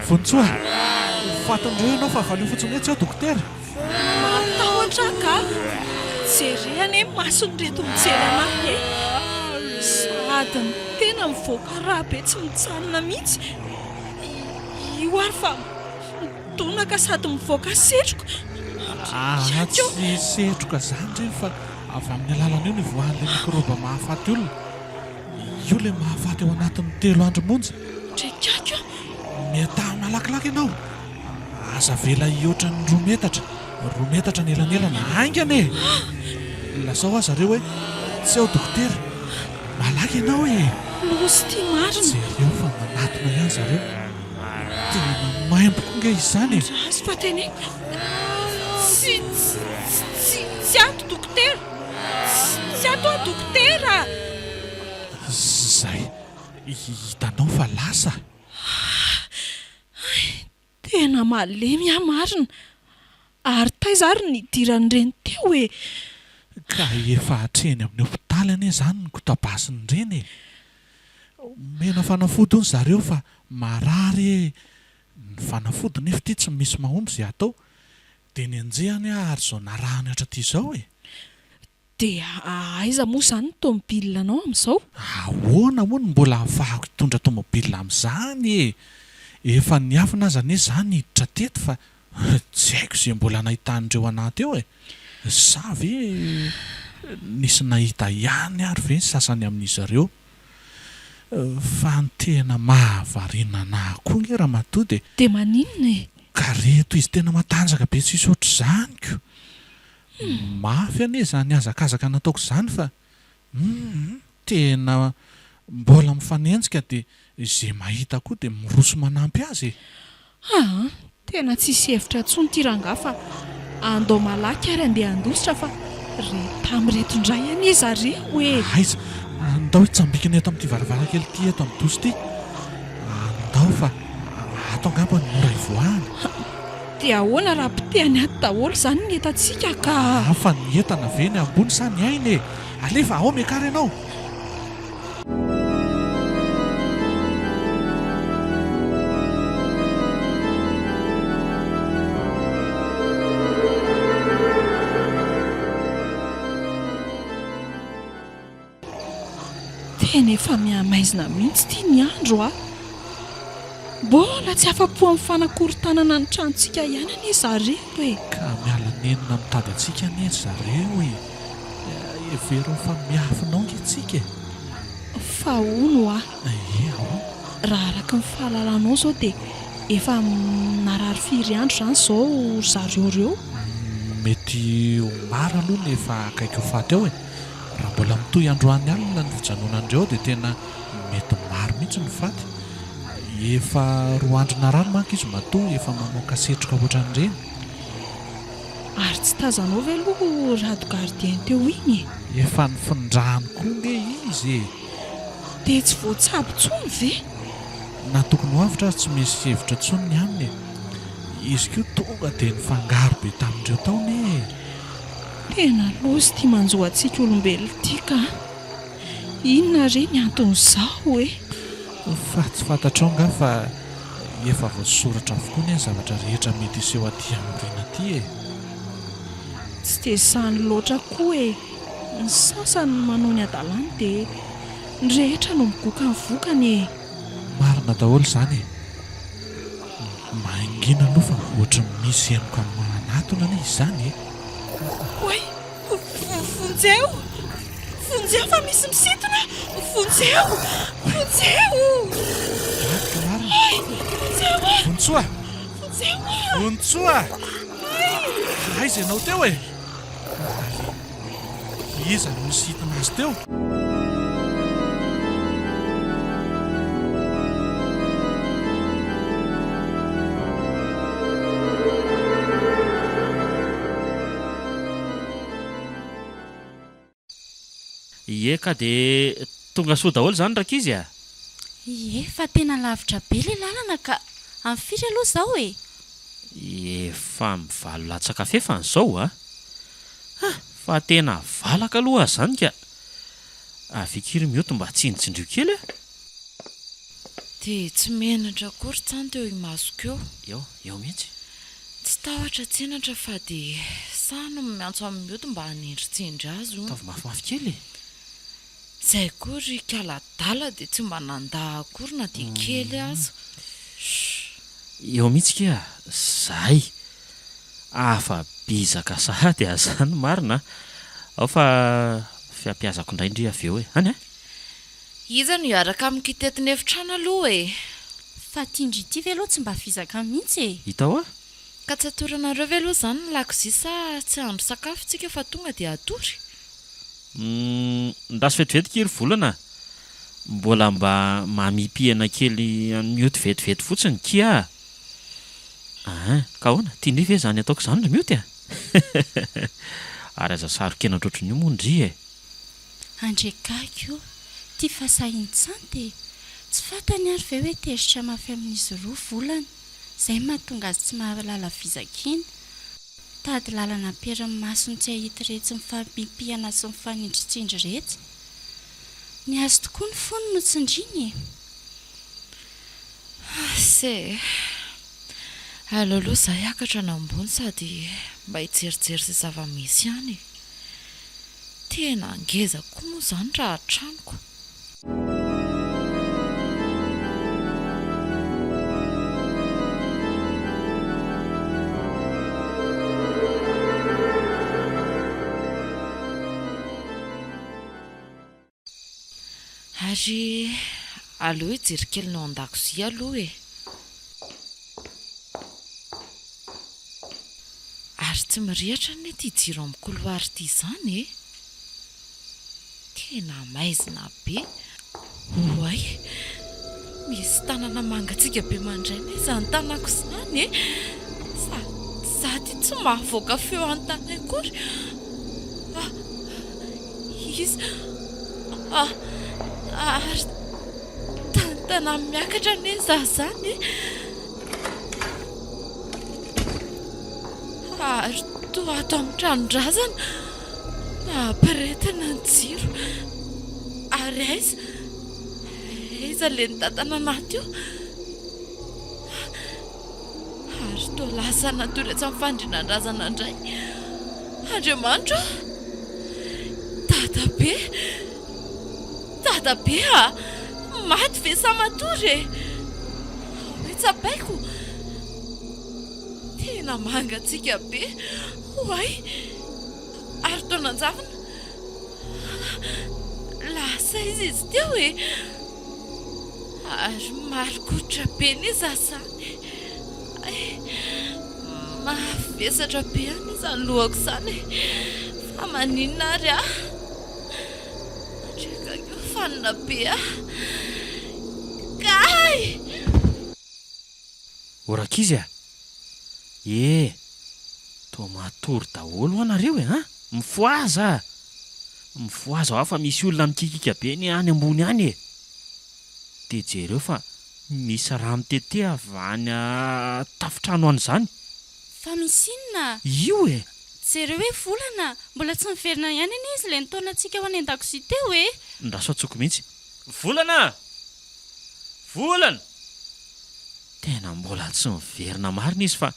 Vonitsoa, fatan'ireo ianao fa valio fotsiny hoe tsy ao dokotera. Matahotra ka? Jerehany masony reto mijery anahy e. Sady ny tena mivoaka raha be tsy mitsanina mihitsy. Io ary fa midonaka sady mivoaka setroka. Tsy setroka zany reny fa avy amin'ny alalana io ny voan'ilay mikroba mahafaty olona. Io le mahafaty ao anatin'ny 3 andro monja. Trekako Metaha malakilaky ianao. Aza vela ohatran'ny 2 metatra. 2 metatra ny elanelana aingana e. Lasao aza reo hoe tsy ao dokotera. Malaky ianao e. losy ty marina. Jereo fa manatona ihany zareo. Tena maimbo koa nge izany e. Azy fa teny tsy ato dokotera. Tsy ato a dokotera. Zay hitanao fa lasa. Tena malemy marina. Ary taiza ary nidiran'ireny teo e. Ka efa hatreny amin'ny hopitaly anie zany ny kotabasiny ireny e. Mena fanafody hono zareo fa marary ny fanafody nefa ity tsy misy mahomby izay atao. Dia ny anjehany ary zao narahany hatraty izao e. Dia aiza moa izany ny tomobilina anao amin'izao? Ahoana moa no mbola ahafahako hitondra tomobilina amin'izany e. Efa niafina aza anie zany hiditra teto fa tsy haiko izay mbola nahitan'ireo anaty eo e. Sa ve nisy nahita ihany ary ve sasany amin'izy ireo. Fa ny tena mahavariana anahy koa nge raha matody. Dia maninona e? Ka reto izy tena matanjaka be tsisy ohatr'izany ko. Mafy anie zany azakazaka nataoko izany fa tena mbola mifanenjika dia izay mahita koa dia miroso manampy azy. Tena tsisy hevitra intsony ty rangahy fa andao malaky ary andeha handositra fa tamin'ireto indray ihany izy zareo e. Aiza, andao hitsambikina eto amin'ity varavarankely ity eto amin'ny doso ity. tao fa ato angamba ny mora ivoahany. dia ahoana raha pitehany ato daholo izany ny entantsika ka Hafa ny entana ve ny ambony sa ny ainy e? Alefa ao miakary ianao. tena efa mihamaizina mihitsy tia ny andro a mbola tsy afa-po amin'ny fanakorontanana ny tranontsika ihany anie zareo e Ka miala nenina mitady antsika anie zareo e. Evero fa miafinao nge fa ono a ao raha araka ny fahalalanao zao dia efa narary firy andro izany izao zareo reo mety ho maro aloha ny efa akaiky ho faty ao e. Raha mbola mitohy androany alina ny fijanonandreo dia tena mety maro mihitsy ny faty. Efa roa andro narary manko izy matoa efa mamoaka setroka ohatran'ireny. ary tsy tazanao ve aloha rado gardien teo iny Efa ny findrahany koa nge izy e. dia tsy voatsabo tsony ve Na tokony ho avitra ary tsy misy hevitra tsony ny aminy. Izy koa tonga dia ny fangaro be tamindreo taony e. tena lozy tia manjoantsika olombelona tia ka inona re ny anton'izao e Fa tsy fantatrao nga fa efa voasoratra avokoa ny zavatra rehetra mety iseho aty amorina aty e. tsy dia sany loatra koa e ny sasany manao ny adalany dia ny rehetra no migoka ny vokany e Marina daholo izany e. Mahingina aloha fa ohatra misy emoka manatona anie izany e. oy fonjeo fa misy misintona fonjeo Vontsoa! Vontsoa! Aiza ianao teo e? Iza no misintona azy teo? Ie ka dia tonga soa daholo izany raka izy a Fa tena lavitra be ilay lalana ka amin'ny firy aloha izao e efa mivalo latsaka fefany izao a fa tena valaka aloha azy izany ka avekiry mioto mba tsindritsindrio kely a dia tsy menatra akory tsany teo imasoko eo eo mihitsy tsy tahotra tsenatra fa dia sano miantso amin'ny mioto mba hanindritsindry azy o taovy mafimafy kely izay kory kaladala dia tsy mba nandaha akory na dia kely aza eo mihitsy ka zay afa bizaka sahady azany marina ao fa fiampiazako indray indri avy eo e any a iza no iaraka amin'ny kitetina efitrano aloha e fa tiandrity ve aloha tsy mba fizaka mihitsy e hitao a ka tsy atoranareo ve aloha izany ny lakozia sa tsy handro sakafo tsika fa tonga dia atory ndasy vetivety kiry volana mbola mba mamipihana kely mioty vetivety fotsiny kia ka hoana tia ndry ve zany ataoko izany ry mioty a ary aza sarokena ohatrotrin'io mondry e andrekako tia fasahiny tsany dia tsy fantany ary ve hoe tezitra mafy amin'izy roa volana izay mahatonga azy tsy mahalala vizakiny tady lalana ampiran'ny masony tsy ahita retsy mifampipihana sy mifanindritsindry retsy ny azo tokoa ny fony no tsindriny se aleoloha izahay akatra nambony sady mba hijerijery izay zava-misy ihany tena angeza koa moa izany raha tranoko ary aloha hijery kely nao an-dakozia aloha e ary tsy mirehatra ny ety hijiro amin'ny koloary ity izany e tena maizina be oay misy tanana mangatsika be mandraina izany tanako izany e sady tsy mahavoaka feo an-tany akory izy ary tana miakatra ne za zany ary toa ato amin'ny tranondrazana namparetana ny jiro ary aiza le ny tatana anaty io ary toa lasa natoretsy amin'ny fandrinan-drazana indray Andriamanitra dadabe maty ve sa matory hoe tsapaiko tena mangatsika be hoay ary taonanjavana lasa izy teo ary marikotra be ny zazany mavesatra be any izany lohako izany fa maninona ary andrekagio fanina be kay orakizy toa matory daholo anareo mifoaza ho afa misy olona mikikika be ny any ambony any de jereo fa misy raha mitete avy any tafitrano an'izany fa misy inona io jereo hoe volana mbola tsy miverina ihany any izy le nitaona antsika ho any an-dakozia teo ndraso atsoko mihitsy volana tena mbola tsy miverina marina izy fa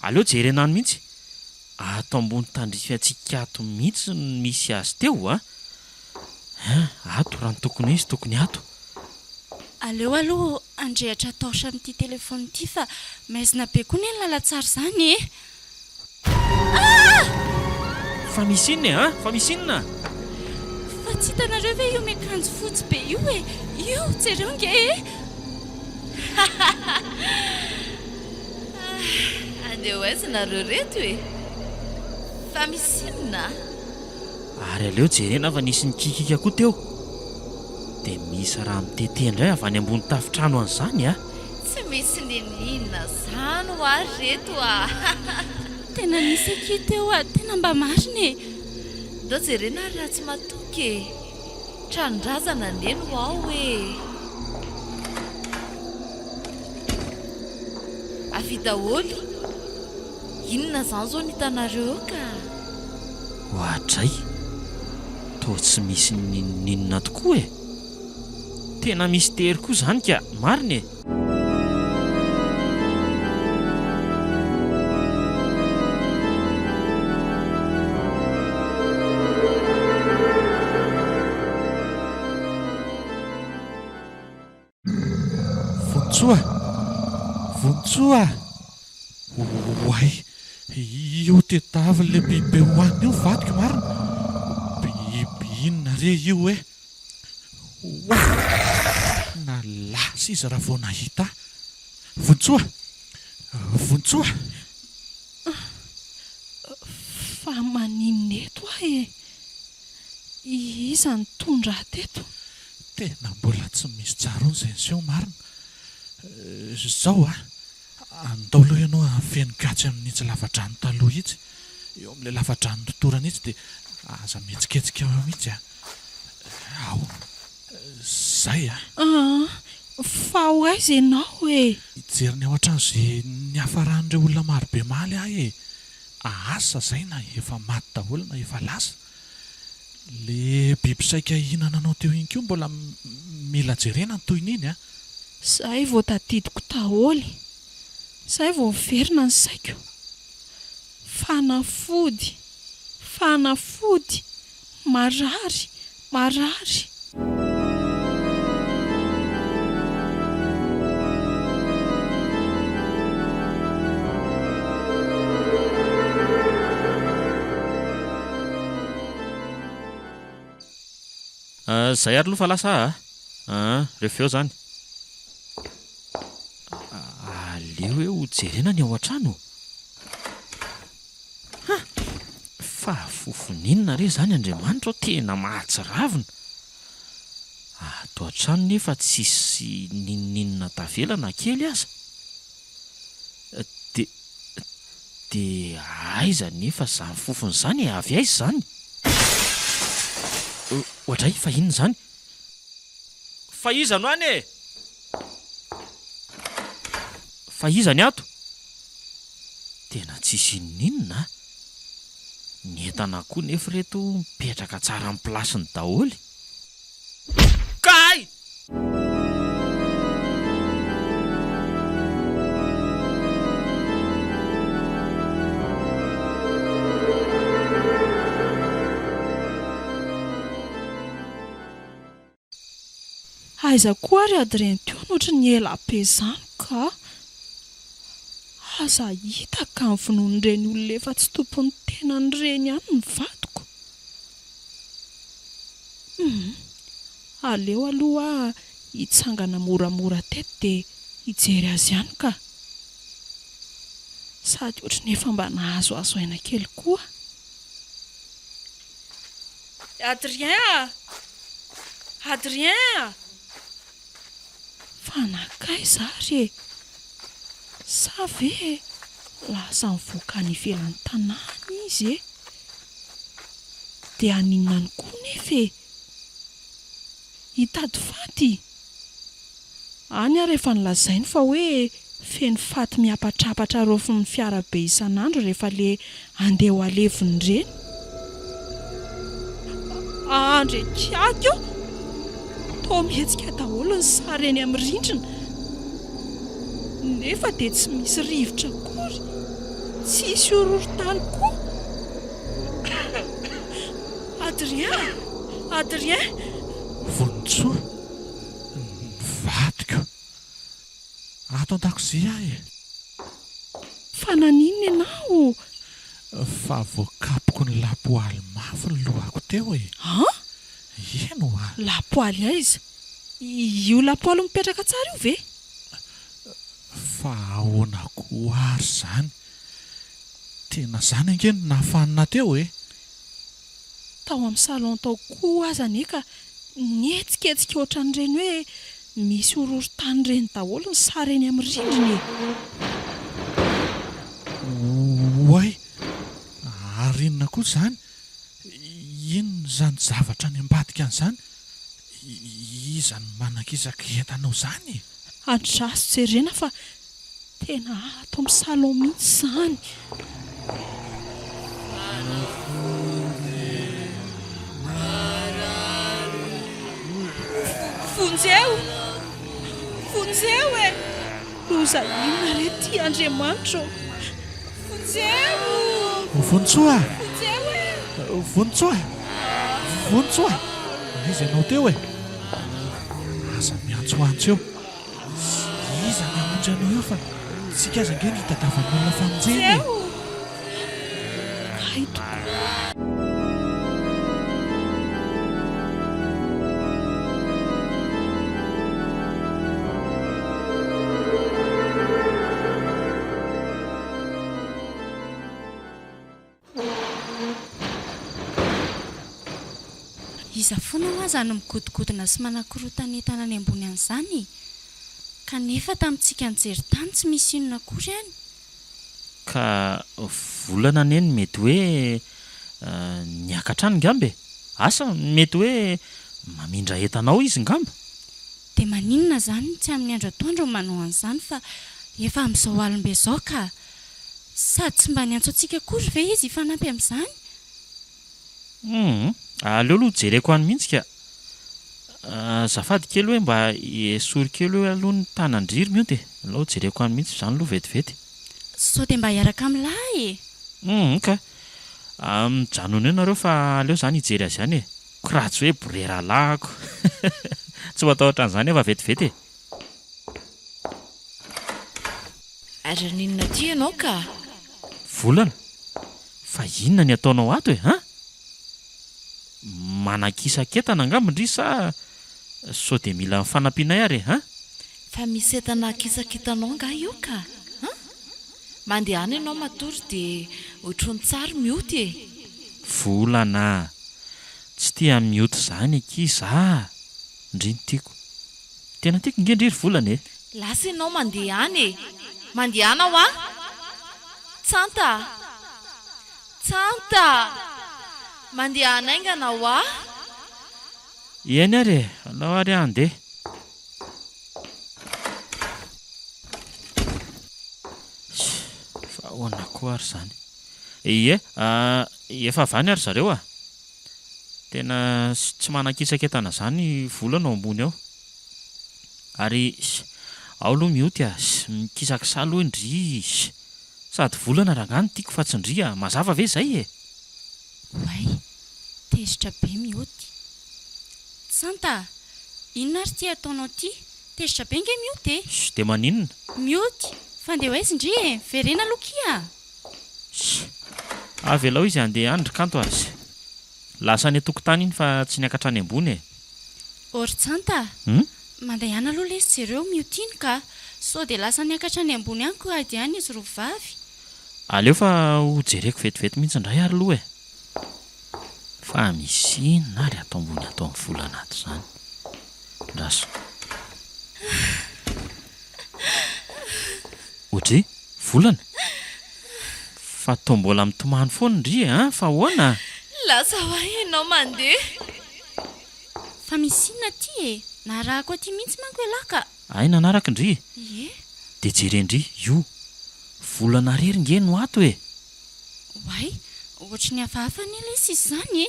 aleo jerenano mihitsy ato ambony tandrify atsika ato mihitsy misy azy teo ato raha ny tokony izy tokony ato aleo aloha andrehatra taostra amin'ity telefony ity fa maizina be koa ny lalatsara izany fa misy inona fa misy inona fa tsy hitanareo ve io miakanjo fotsy be io io jereo nge andeha ho aiza nareo reto fa misy inona ary aleo jerena fa nisy nikikika koa teo dia misy raha mitete indray avy any ambony tafitrano an'izany tsy misy ninina zany ho ary reto tena nisy aki teo tena mba marina ndao jerena ary raha tsy matoky tranondrazana neny ho ao avy daholy inona zany zao nitanareo ka hoatray toa tsy misy ninina tokoa tena misy tery koa zany ka marina Vontsoa hoay io tetavy le biby hoanina io vadika marina biby inona re io na lasa izy raha vao nahita Vontsoa fa maninona eto iza ny tondra teto tena mbola tsy misy tsarony izay niseo marina zao andao ianao feno gatsy amin'itsy lavadrano taloha itsy eo amin'ilay lavadrano totorana itsy dia aza mihetsiketsika eo mihitsy ao zay fa ho aiza ianao hijeriny ao an-trano izay niafaran'ireo olona marobe maly asa zay na efa maty daholo na efa lasa le biby saika hinananao teo iny koa mbola mila jerena ny toyn'iny zahay vao tadidiko taholy zahay vao miverina ny saiko fanafody marary zay ary aloha fa lasa rehefa eo zany aleo hoe ho jerena ny ao an-trano fa fofoninona re zany Andriamanitra tena mahatsiravina ato an-trano nefa tsisy ninina tavelana kely aza de aiza nefa zany fofony zany avy aiza zany ohatray fa inona zany Fa iza no any e? Fa iza ny ato? Tena tsisy ninona. Ny entana koa nefa reto mipetraka tsara amin'ny plasiny daholy. Kay! Aiza koa ary ady ireny teo nohatra ny ela be izany ka aza hita ka ny finoan'ireny olona efa tsy tompon'ny tenan'ireny ihany ny vadiko. Aleo aloha hitsangana moramora teto dia hijery azy ihany ka. Sady ohatry nefa mba nahazo azo aina kely koa. Adrien! Adrien! Fa nakay zary e. Sa ve lasa mivoaka any ivelan'ny tanàna izy e? Dia aninona any koa nefa e? Hitady faty. Any ary efa nilazainy fa hoe feno faty miapatrapatra rofin'ny fiara be isan'andro rehefa le andeha ho aleviny ireny. Andre kiako! Toa mihetsika daholo ny sary eny amin'ny rindrina. Nefa dia tsy misy rivotra akory. Tsisy horohorontany koa. Adrien! Adrien! Vonintsoa, vadiko. Ato an-dakozia e. Fa naninona ianao? Fa voakapoko ny lapoaly mafy ny lohako teo e. Ha? Eno a. Lapoaly aiza? Io lapoaly mipetraka tsara io ve? Fa ahoana koa ary zany. Tena zany ange ny nahafanina teo e. Tao amin'ny salon tao koa aza ane ka nihetsiketsika ohatran'ireny hoe misy horohorontany ireny daholo ny sary eny amin'ny rindrina e. Oay, ary inona koa zany? Inona zany zavatra any ambadika an'izany? Iza ny manakisaka entanao zany? Andraso jerena fa tena ato amin'ny salon mihitsy izany. Vonjeo! Vonjeo e! Loza inona re ty Andriamanitra? Vonjeo! Vonintsoa! Vonjeo e! Vonintsoa! Vonintsoa! Iza ianao teo e? Aza miantsoantso eo. Iza ny amonjy anao eo fa tsika aza nge ny tadavan'olona famonjeny. Vonjeo! Hay tokoa. Iza foana ho aza no migodingodina sy manakorontana entana any ambony an'izany. Kanefa tamintsika nijery tany tsy misy inona akory any. Ka volana neny mety hoe niakatra any ngambe. Asa mety hoe mamindra entanao izy ngamba. Dia maninona zany tsy amin'ny andro atoandro manao an'izany fa efa amin'izao alimbe izao ka sady tsy mba niantso antsika akory ve izy hifanampy amin'izany? Aleo aloha jereko any mihitsy ka. Zafady kely hoe mba esory kely hoe aloha ny tanandriry mio dia aleo jereko any mihitsy izany aloha vetivety. Sao dia mba hiaraka amin'lahy e. Ka mijanona eo nareo fa aleo zany hijery azy ihany e. Ko raha tsy hoe borera lahako. Tsy matahotra an'izany efa vetivety e. Ary ninona ty ianao ka? Volana, fa inona ny ataonao ato e? Manakisaketana angambindry sa sao dia mila mifanampiana ary e? Fa misy entana kisakitanao nga io ka? Mandeha any ianao matory dia ohatran'ny tsara mioty e. Volana, tsy tia mioty izany ankiza. Indriny tiako. Tena tiako ngendriry volana e. Lasa ianao mandeha any e. Mandeha any aho Tsanta! Tsanta! Mandeha any aingana aho Eny ary e, alao ary andeha. ahoana koa ary izany. Ie, efa avany ary zareo a. Tena tsy manan-kisaketana izany volana ao ambony ao. Ary ao aloha mioty a, mikisakisa aloha indry. Sady volana rangany tiako fa tsy indry a, mazava ve izay e? Way, tezitra be mioty. Santa, inona ary ty ataonao ty? Tezitra be nge mioty e? Dia maninona? Mioty, fa andeha ho aiza indry e? Verena lokia. Avy alao izy andeha andry kanto azy. Lasa any an-tokotany iny fa tsy niakatra any ambony e. Ory Santa, mandeha ihany aloha lesy jereo mioty iny ka sao dia lasa niakatra any ambony any koa ady any izy rovavy. Aleo fa ho jereko vetivety mihitsy indray ary aloha e. Fa misy inona ary atao ambony atao amin'ny volana ato izany. Raso. Ohatry, volana? Fa atao mbola mitomany foana indry e, fa ahoana? Lasa ho ahy ianao mandeha. Fa misy inona ty e? Narahako aty mihitsy manko ialahy ka. Ay, nanaraka indry. Ie, Dia jerendry, io. Volana rery nge no ato e. way, ohatry ny hafahafa ny lesy izy izany e.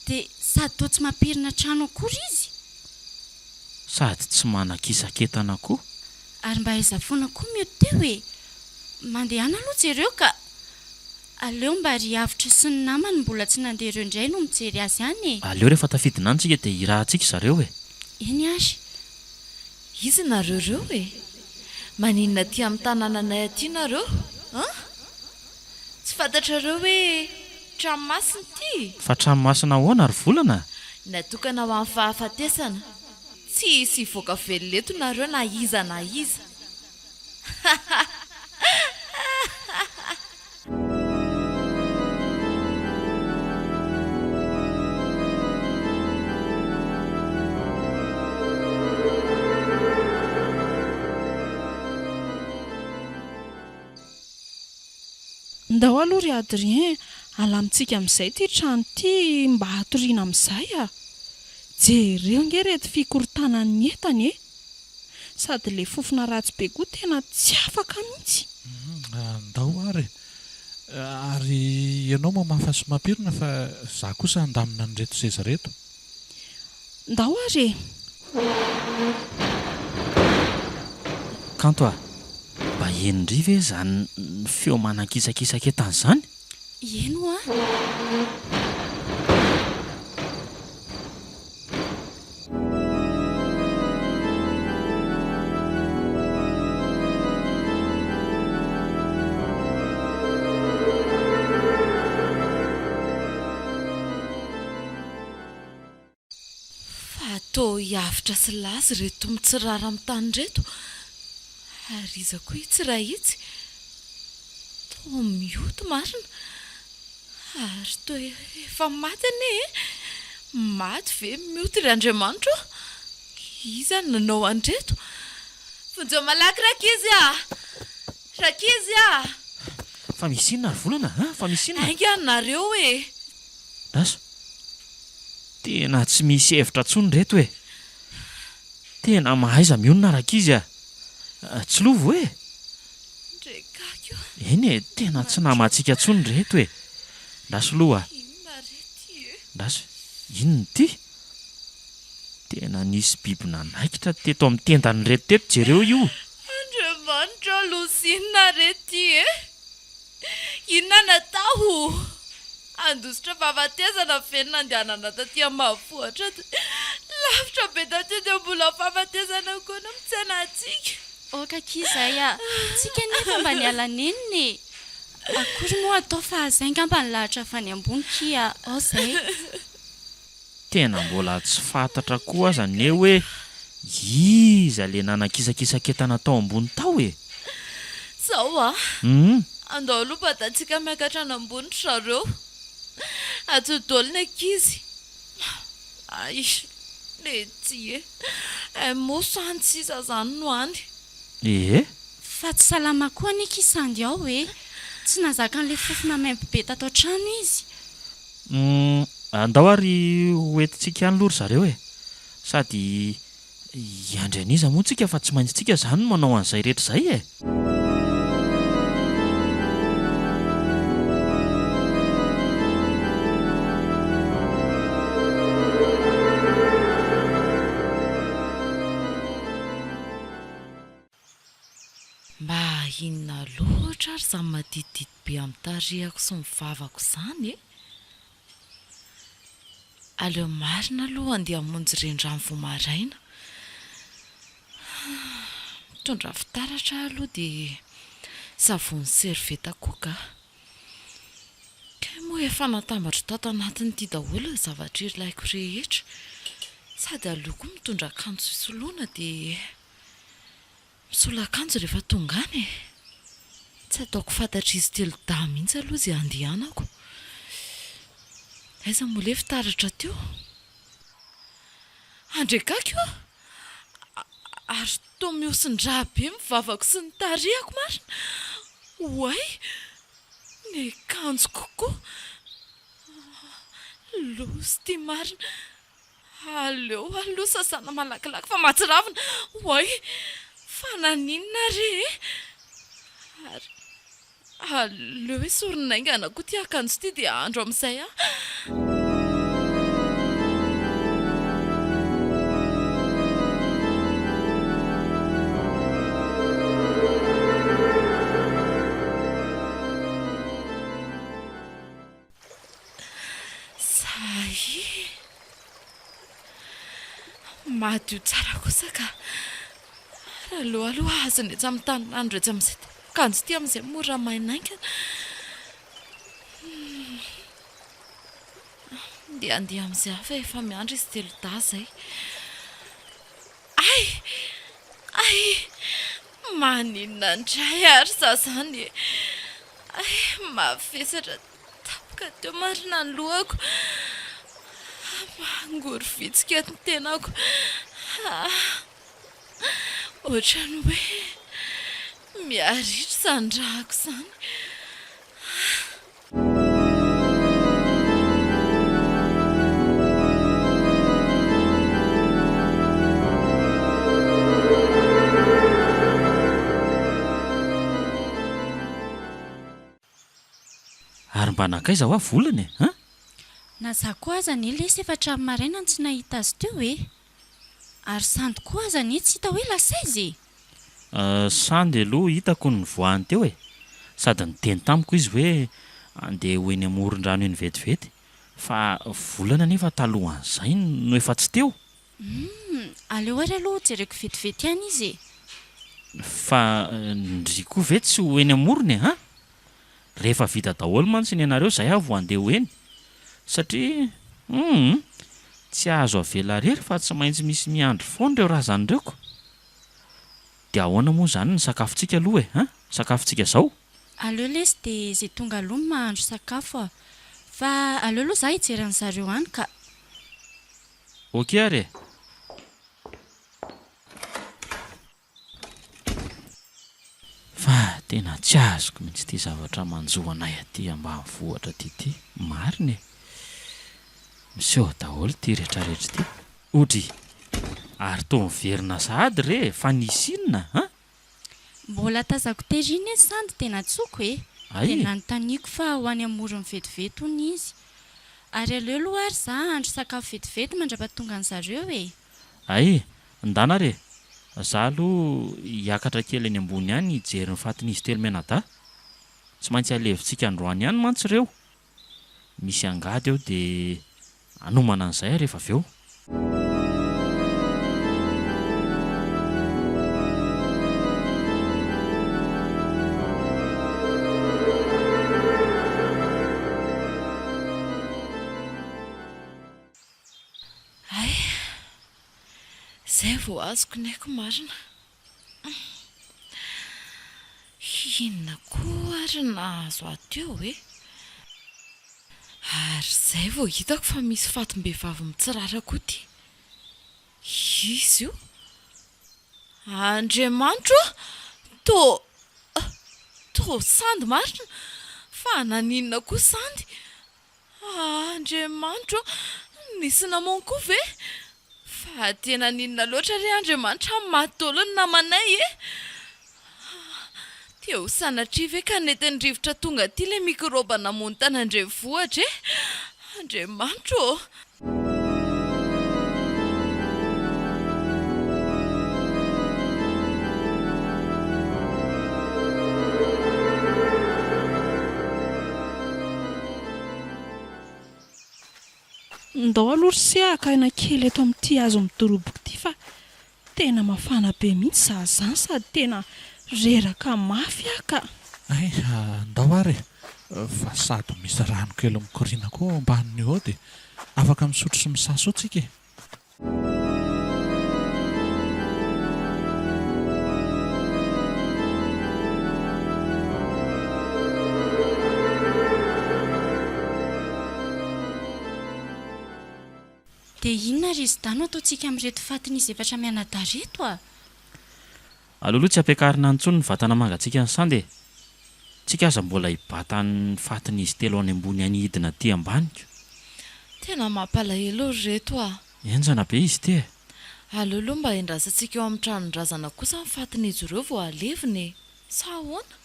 Dia sady toa tsy mampirina trano akory izy. Sady tsy manan-kisaketana koa. Ary mba aizafoana koa mioty teo e. Mandeha any aloha jereo ka. Aleo mba ry avitra sy ny namany mbola tsy nandeha ireo indray no mijery azy any e. Aleo rehefa tafidina any tsika dia irahantsika zareo e. Eny azy. Izy nareo reo e? Maninona ty amin'ny tanànanay aty nareo? Tsy fantatrareo hoe tranomasina ty? Fa tranomasina ahoana ary volana? Natokana ho amin'ny fahafatesana. Tsy hisy hivoaka veloleto nareo na iza na iza. Ndao aloha ry Adrien, alamintsika amin'izay ty trano ty mba hatoriana amin'izay a. Jereo nge reto fikorontanan'ny entany e. Sady le fofona ratsy be koa tena tsy afaka mihitsy. Ndao ary. Ary ianao mamafa sy mampirina fa za kosa andamina ny reto seza reto. Ndao ary e. Kanto a, mba endry ve izany feo manan-kisakisaketana izany? Eno a. Atao hiavitra sy lazy reto mitsirara amin'ny tany reto. Ary iza koa itsirahitsy. Toa mioty marina. Ary toa efa maty ane e. Maty ve mioty ry Andriamanitra? Iza no nanao andreto? Vonjeo malaky rakizy a! Rakizy a! Fa misy inona ary volana? Fa misy inona? Ainga nareo e! Raso, tena tsy misy hevitra tsony reto e. Tena mahaiza mionona rakizy a. Tsy lovo e. Ndrekakio, Eny e, tena tsy namantsika tsony reto e. Raso loha. inona rety e? Raso, inona ty? Tena nisy biby nanaikitra teto amin'ny tendany reto teto jereo io. Andriamanitra losi, inona rety e? Inona natao? Andositra fahafatesana venona andehanana taty ambanivohitra. Lavitra be taty dia mbola fahafatesana koa no mitsena antsika. Okakizay a. Tsika nefa mba niala neniny e. Akory moa atao fa zay ngamba ny lahatra fa ny ambony kia. Ao zay. Tena mbola tsy fantatra koa aza ne hoe iza le nanan-kisakisaketana tao ambony tao e. Zao a? Andao aloha batatsika miakatra any ambony zareo. Atodolo ny ankizy. Ay, lety e. Mosany sisa zany no any. Fa tsy salama koa ny kisandy ao e. Tsy nazaka an'le fofona maimbo be tato trano izy. Andao ary hoentintsika any lory zareo e. Sady iandrianiza moa tsika fa tsy maintsy tsika zany no manao an'izay rehetra izay e. ary izany madididid be amin'ny tarehako sy ny vavako izany e. Aleo marina aloha andeha hamonjy rendrano vao maraina. Mitondra fitaratra aloha dia savony servieta koa ka moa efa natambatra tato anatin'ity daholo ny zavatra ilaiko rehetra. Sady aleo koa mitondra akanjo isoloana dia misola akanjo rehefa tonga any e. Tsy ataoko fantatra izy telo daha mihitsy aloha izay andehanako. Aiza moa ilay fitaratra teo? Andrekako io? Ary toa miosin-draha be mivavako sy ny tarehako marina. Oay, ny akanjo kokoa. Losy ity marina. Aleo sasana malakilaky fa matsiravina. Oay, fananinina re e. Ary aleo hoe sorinaingana koa ty akanjo ity dia andro amin'izay aho. Madio tsara kosa ka aloha azony etsy amin'ny taninandro etsy amin'izay akanjo ity amin'izay mora mainaingana. Dia andeha amin'izay hafa efa miandry izy telo daha izay. Ay maninona indray ary za zany. Mavesatra tapoka teo marina ny lohako. Mangory vitsika ny tenako. Ohatrany hoe miaritra izany rahako izany. Ary mba nakaiza ho volana e? Naza koa aza ny lesy efatra amin'ny maraina tsy nahita azy teo e. Ary sandy koa aza ny tsy hita hoe lasaizy. Sandy aloha hitako ny voahany teo e. Sady niteny tamiko izy hoe andeha ho eny amoron-drano eny vetivety. Fa volana nefa talohan'izay no efa tsy teo. Aleo ary aloha jereko vetivety ihany izy. Fa ndry koa ve tsy ho eny amorony e? Rehefa vita daholo mantsy ny anareo izay avo andeha ho eny. Satria tsy azo avela rery fa tsy maintsy misy miandry foana ireo razan'ireoko. Dia ahoana moa izany ny sakafontsika aloha e? Sakafontsika izao? Aleo lesy dia izay tonga aloha no mahandro sakafo fa aleo aloha izaho hijery an'zareo any ka. Ok ary e. Fa tena tsy azoko mihitsy ity zavatra manjoanay aty ambanivohitra ty. Marina e. Miseho daholo ty rehetrarehetra ty. Otry, ary toa miverina sahady re, fa nisy inona? Mbola tazako terina izy sandy tena tsoko e. Dia nanontaniako fa ho any amorony vetivety hono izy. Ary aleo aloha ary za andro sakafo vetivety mandra-pahatonga an'zareo e. Ay, ndana re. Za aloha hiakatra kely eny ambony ihany hijery ny fatin'izy telo menada. Tsy maintsy alevitsika androany ihany mantsy ireo. Misy angady eo dia anomana an'izay rehefa avy eo. Izay vao azoko ny haiko marina. Inona koa ary nahazo ato eo e? Ary izay vao hitako fa misy fatim-behivavy mitsirara koa ty. Izy io? Andriamanitro? Tô sandy marina? Fa naninona koa sandy? Andriamanitro, nisy namana koa ve? Fa tena ninona loatra re Andriamanitra matolo ny namanay e. Teo sanatria ve ka netin'ny rivotra tonga ty ilay mikroba namony tanandrenivohitra e? Andriamanitro. ndao aloha ry sehaka aina kely eto amin'ity azo midoroboka ity fa tena mafana be mihitsy zahazany sady tena reraka mafy aka. ay andao ary fa sady misy rano kely mikoriana koa ambanin'io ao dia afaka misotro sy misaso tsika e. dia inona ry izy dano ataontsika amin'reto fatiny izy efatra mianadareto a? aloaloha tsy ampiakarina antsony ny vatana mangatsika ny sandy e. Tsika aza mbola hibatany fatiny izy telo any ambony any hidina ty ambaniko. Tena mampalahelo reto a. Enjana be izy ty e. Aleoloha mba endrasantsika eo amin'ny tranondrazana kosa ny fatiny izy ireo vao aleviny e. Sa ahoana?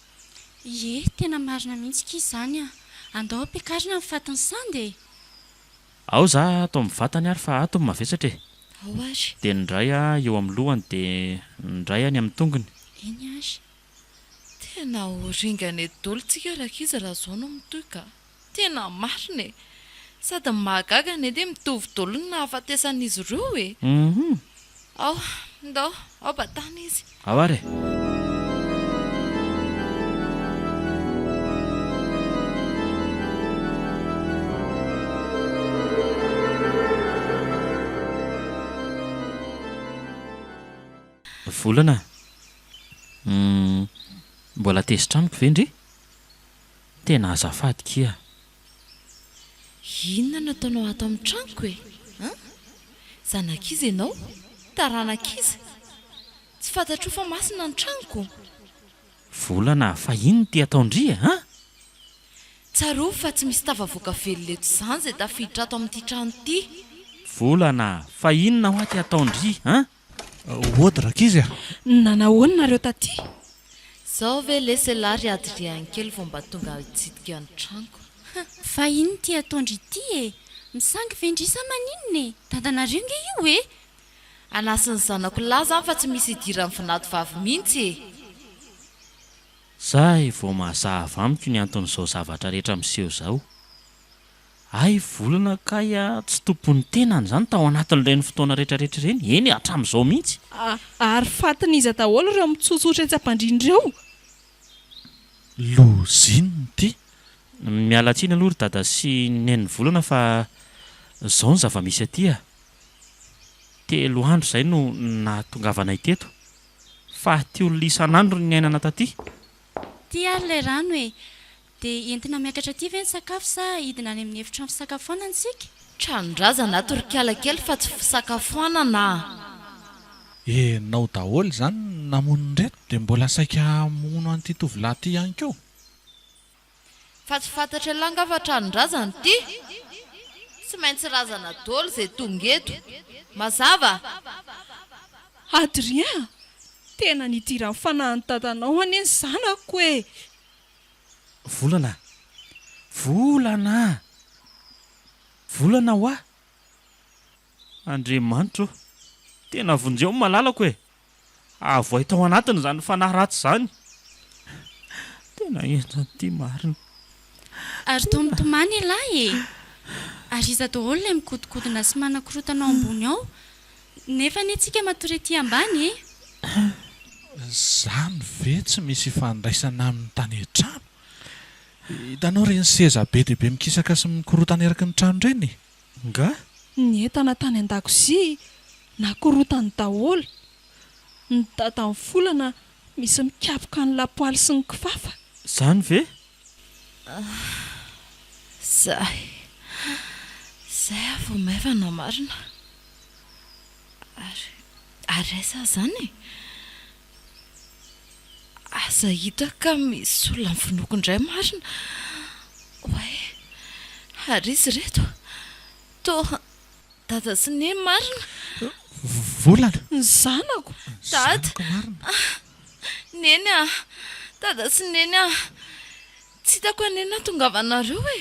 Ie, tena marina mihitsy izany a. Andao ampiakarina ny fatiny sandy e. Ao za atao amin'ny vatany ary fa ato mavesatra e. Ao ary. Dia ny ray eo amin'ny lohany dia ny ray any amin'ny tongony. Eny ary. Tena horingana edolo tsika rakizy raha zao no mitoy ka. Tena marina e. Sady mahagaga ny edy mitovy dolo ny nahafatesan'izy ireo e. Ao, ndao, ao batana izy. Ao ary. Volana. Mbola tezitramiko ve ndry? Tena azafady kia. Inona no ataonao ato amin'ny tranoko e? Zanak'izy ianao? Taranak'izy? Tsy fantatro fa masina ny tranoko. Volana, fa inona ty ataondria, ha? Tsarova fa tsy misy tavavoaka veloleto izany izay tafiditra ato amin'ity trano ity. Volana, fa inona ho aty ataondria, ha? Ody rakizy a. Nanahoana nareo taty? Zao ve leselary Adrien kely vao mba tonga hitsidika ny tranoko. Fa ino ty ataondry ity e? Misangy vendrisa maninona e? Tantanareo nge io e? Anasin'ny zanako laza fa tsy misy idiran'ny vinato vavy mihitsy e. Zahay vao mahazahava amiko ny anton'izao zavatra rehetra miseho zao. Ay, volana kaya tsy tompon'ny tenany zany tao anatin'ireny fotoana rehetrarehetra ireny. Eny hatramin'izao mihitsy. Ary fatiny izy daholo ireo mitsotsotra etsy ampandrindreo. Loziny ty. Miala tsiny aloha ry dada sy neny volana fa zao ny zava-misy aty a. 3 andro izay no nahatongavanay teto. Fa ty olona isan'andro ny ainana taty. Ty ary ilay rano e. Dia entina miakatra aty ve ny sakafo sa hidina any amin'ny efitrano fisakafoanana isika? Tranondrazana torokala kely fa tsy fisakafoanana. Enao daholo zany namono reto dia mbola saika mono an'ity tovolahy ty ihany koa. Fa tsy fantatra langa fa tranondrazana ty. Tsy maintsy razana dolo izay tonga eto. Mazava? Adrien, tena nidiran'ny fanahin'ny tatanao any ny zanako e. Volana. Volana. Volana ho a. Andriamanitra, tena vonjeo malalako e. Avoay tao anatiny zany fanahy ratsy zany. Tena enjana ty marina. Ary tomitomany lahy e. Ary iza daholo ilay mikodikodina sy manakorotana ao ambony ao. Nefa ny antsika matory ety ambany e. Zany ve tsy misy ifandraisana amin'ny tany an-trano? Hitanao reny seza be dia be mikisaka sy mikorotana eraky ny trano ireny. Nga? Ny entana tany an-dakozia nakorotany daholo. Ny dadan'ny volana misy mikapoka ny lapoaly sy ny kifafa. Zany ve? Zay avy maivana marina. Ary aisa zany? Aza hita ka misy olona mivinoko indray marina. Oe, ary izy reto. Toa dada sy neny marina. Volana. Ny zanako. Dada. Zanako marina. Neny a. Dada sy neny a. Tsy hitako anena tongavanareo e.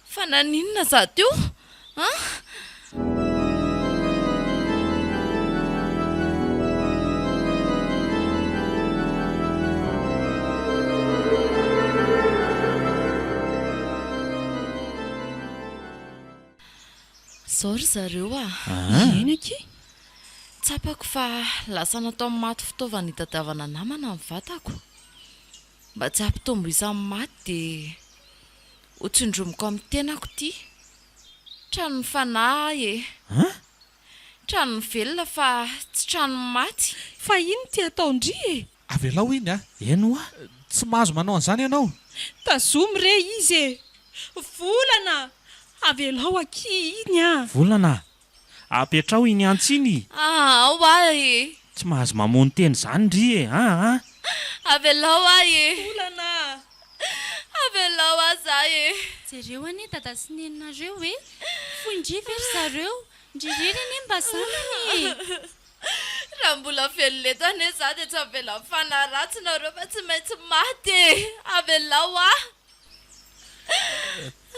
Fa naninona za teo? zao ry zareo eny aky tsapako fa lasa natao maty fitaovana hitadiavana namana amin'ny vatako mba tsy hampitombo isan'ny maty dia ho tsindromoko amin'ny tenako ity trano ny fanahy trano ny velona fa tsy trano maty fa ino ty ataondry avelao iny eno a tsy mahazo manao an'izany ianao tazomy re izy volana avelao aky iny volana apetrao iny antsiny ao ahy tsy mahazo mamony teny zany ry avelao ahy volana avelao azahy jereo anie dada sy neninareo hoe foindry very zareo ndrirery anie mba zanany raha mbola velonleto ane za dia tsy avela mifanaratsynareo fa tsy maintsy maty avelao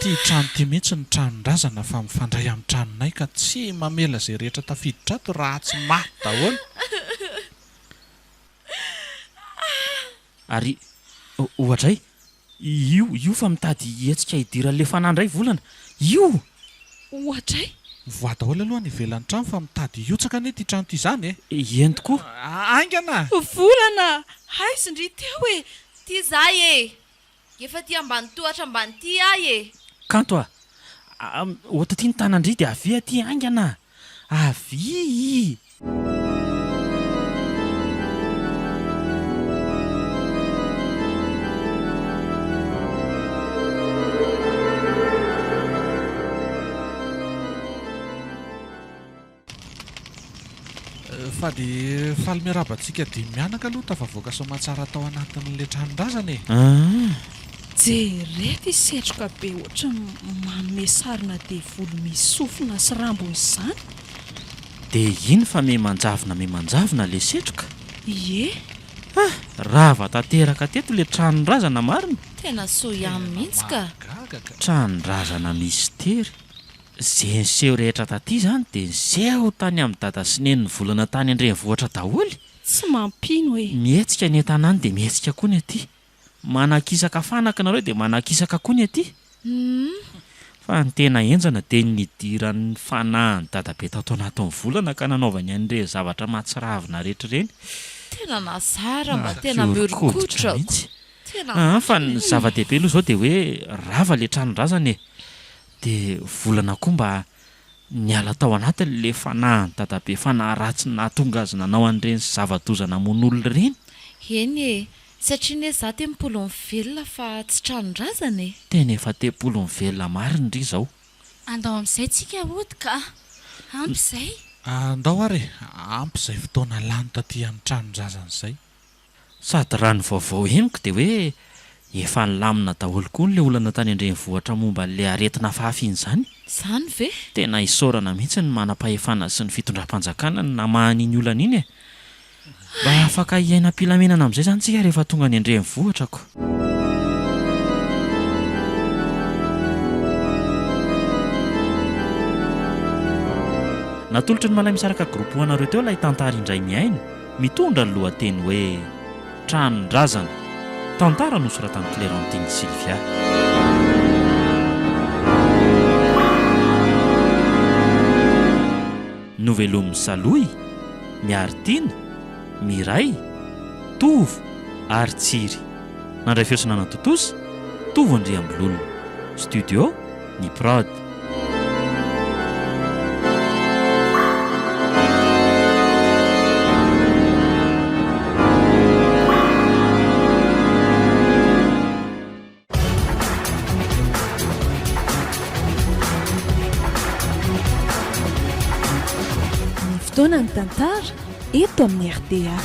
ty trano ty mihitsy ny tranondrazana fa mifandray amin'ny tranonay ka tsy mamela zay rehetra tafiditra ato raha tsy maty daholo ary ohatray io fa mitady hetsika hidiran'le fanandray volana io ohatray mivoa daholo aloha ny ivelan'ny trano fa mitady hiotsaka anie ty trano ty zany eny tokoa aingana volana haizindry teo ty zay efa ty ambany tohatra ambany ty ahy kanto ohatra ty ny tanandry dia avy aty aingana avy fa dia faly miarabantsika dia mianaka aloha tafavoaka somatsara tao anatin'le tranondrazana jerety setroka be ohatra manome sarina dia volo misofina sy rambony izany dia iny fa memanjavina le setroka ie rava tanteraka teto le tranondrazana marina tena so ihany mihitsy ka tranondrazana mistery zay niseho rehetra taty zany dia niseho tany amin'ny dada sy neny ny volana tany andrenivohitra daholy tsy mampino mihetsika ny an-tanany dia mihetsika koa ny aty manakisaka fanaka nareo dia manakisaka koa ny aty fa ny tena enjana dia nidiran'ny fanahy ny dadabe tato anatin'ny volana ka nanaovany an'ireny zavatra mahatsiravina rehetra ireny tena nazara mba tena miorikotra fa ny zava-dehibe aloha zao dia hoe rava le tranondrazana dia volana koa mba niala tao anatin'le fanahy ny dadabe fanahy ratsy nahatonga azy nanao an'ireny zava-dozana mon'olona ireny eny satria ne za te mipolo ny velona fa tsy tranondrazana tena efa te-polo ny velona mariny ry zao andao amin'izay tsika ody ka ampy izay andao ary ampy izay fotoana lany taty amin'ny tranondrazana izay sady raha ny vaovao henoko dia hoe efa nilamina daholo koa n'le olana tany andrenivohitra momba n'le aretina fahafiny izany ve tena isaorana mihitsy ny manam-pahefana sy ny fitondram-panjakana ny namahan'iny olana iny mba afaka hiaina am-pilamenana amin'izay zany tsika rehefa tonga ny andrenivohitrako natolotra ny malay misaraka groupoanareo teo ilay tantara indray miaina mitondra ny lohateny hoe tranondrazana tantara nosoratan'ny Clémentine Sylvia novelomy Saloy Miartina Miray Tovo ary Tsiry nandray fiosana Totosa Tovo Andriambololona studio ny Prod fotoana ny tantara eto amin'ny RDA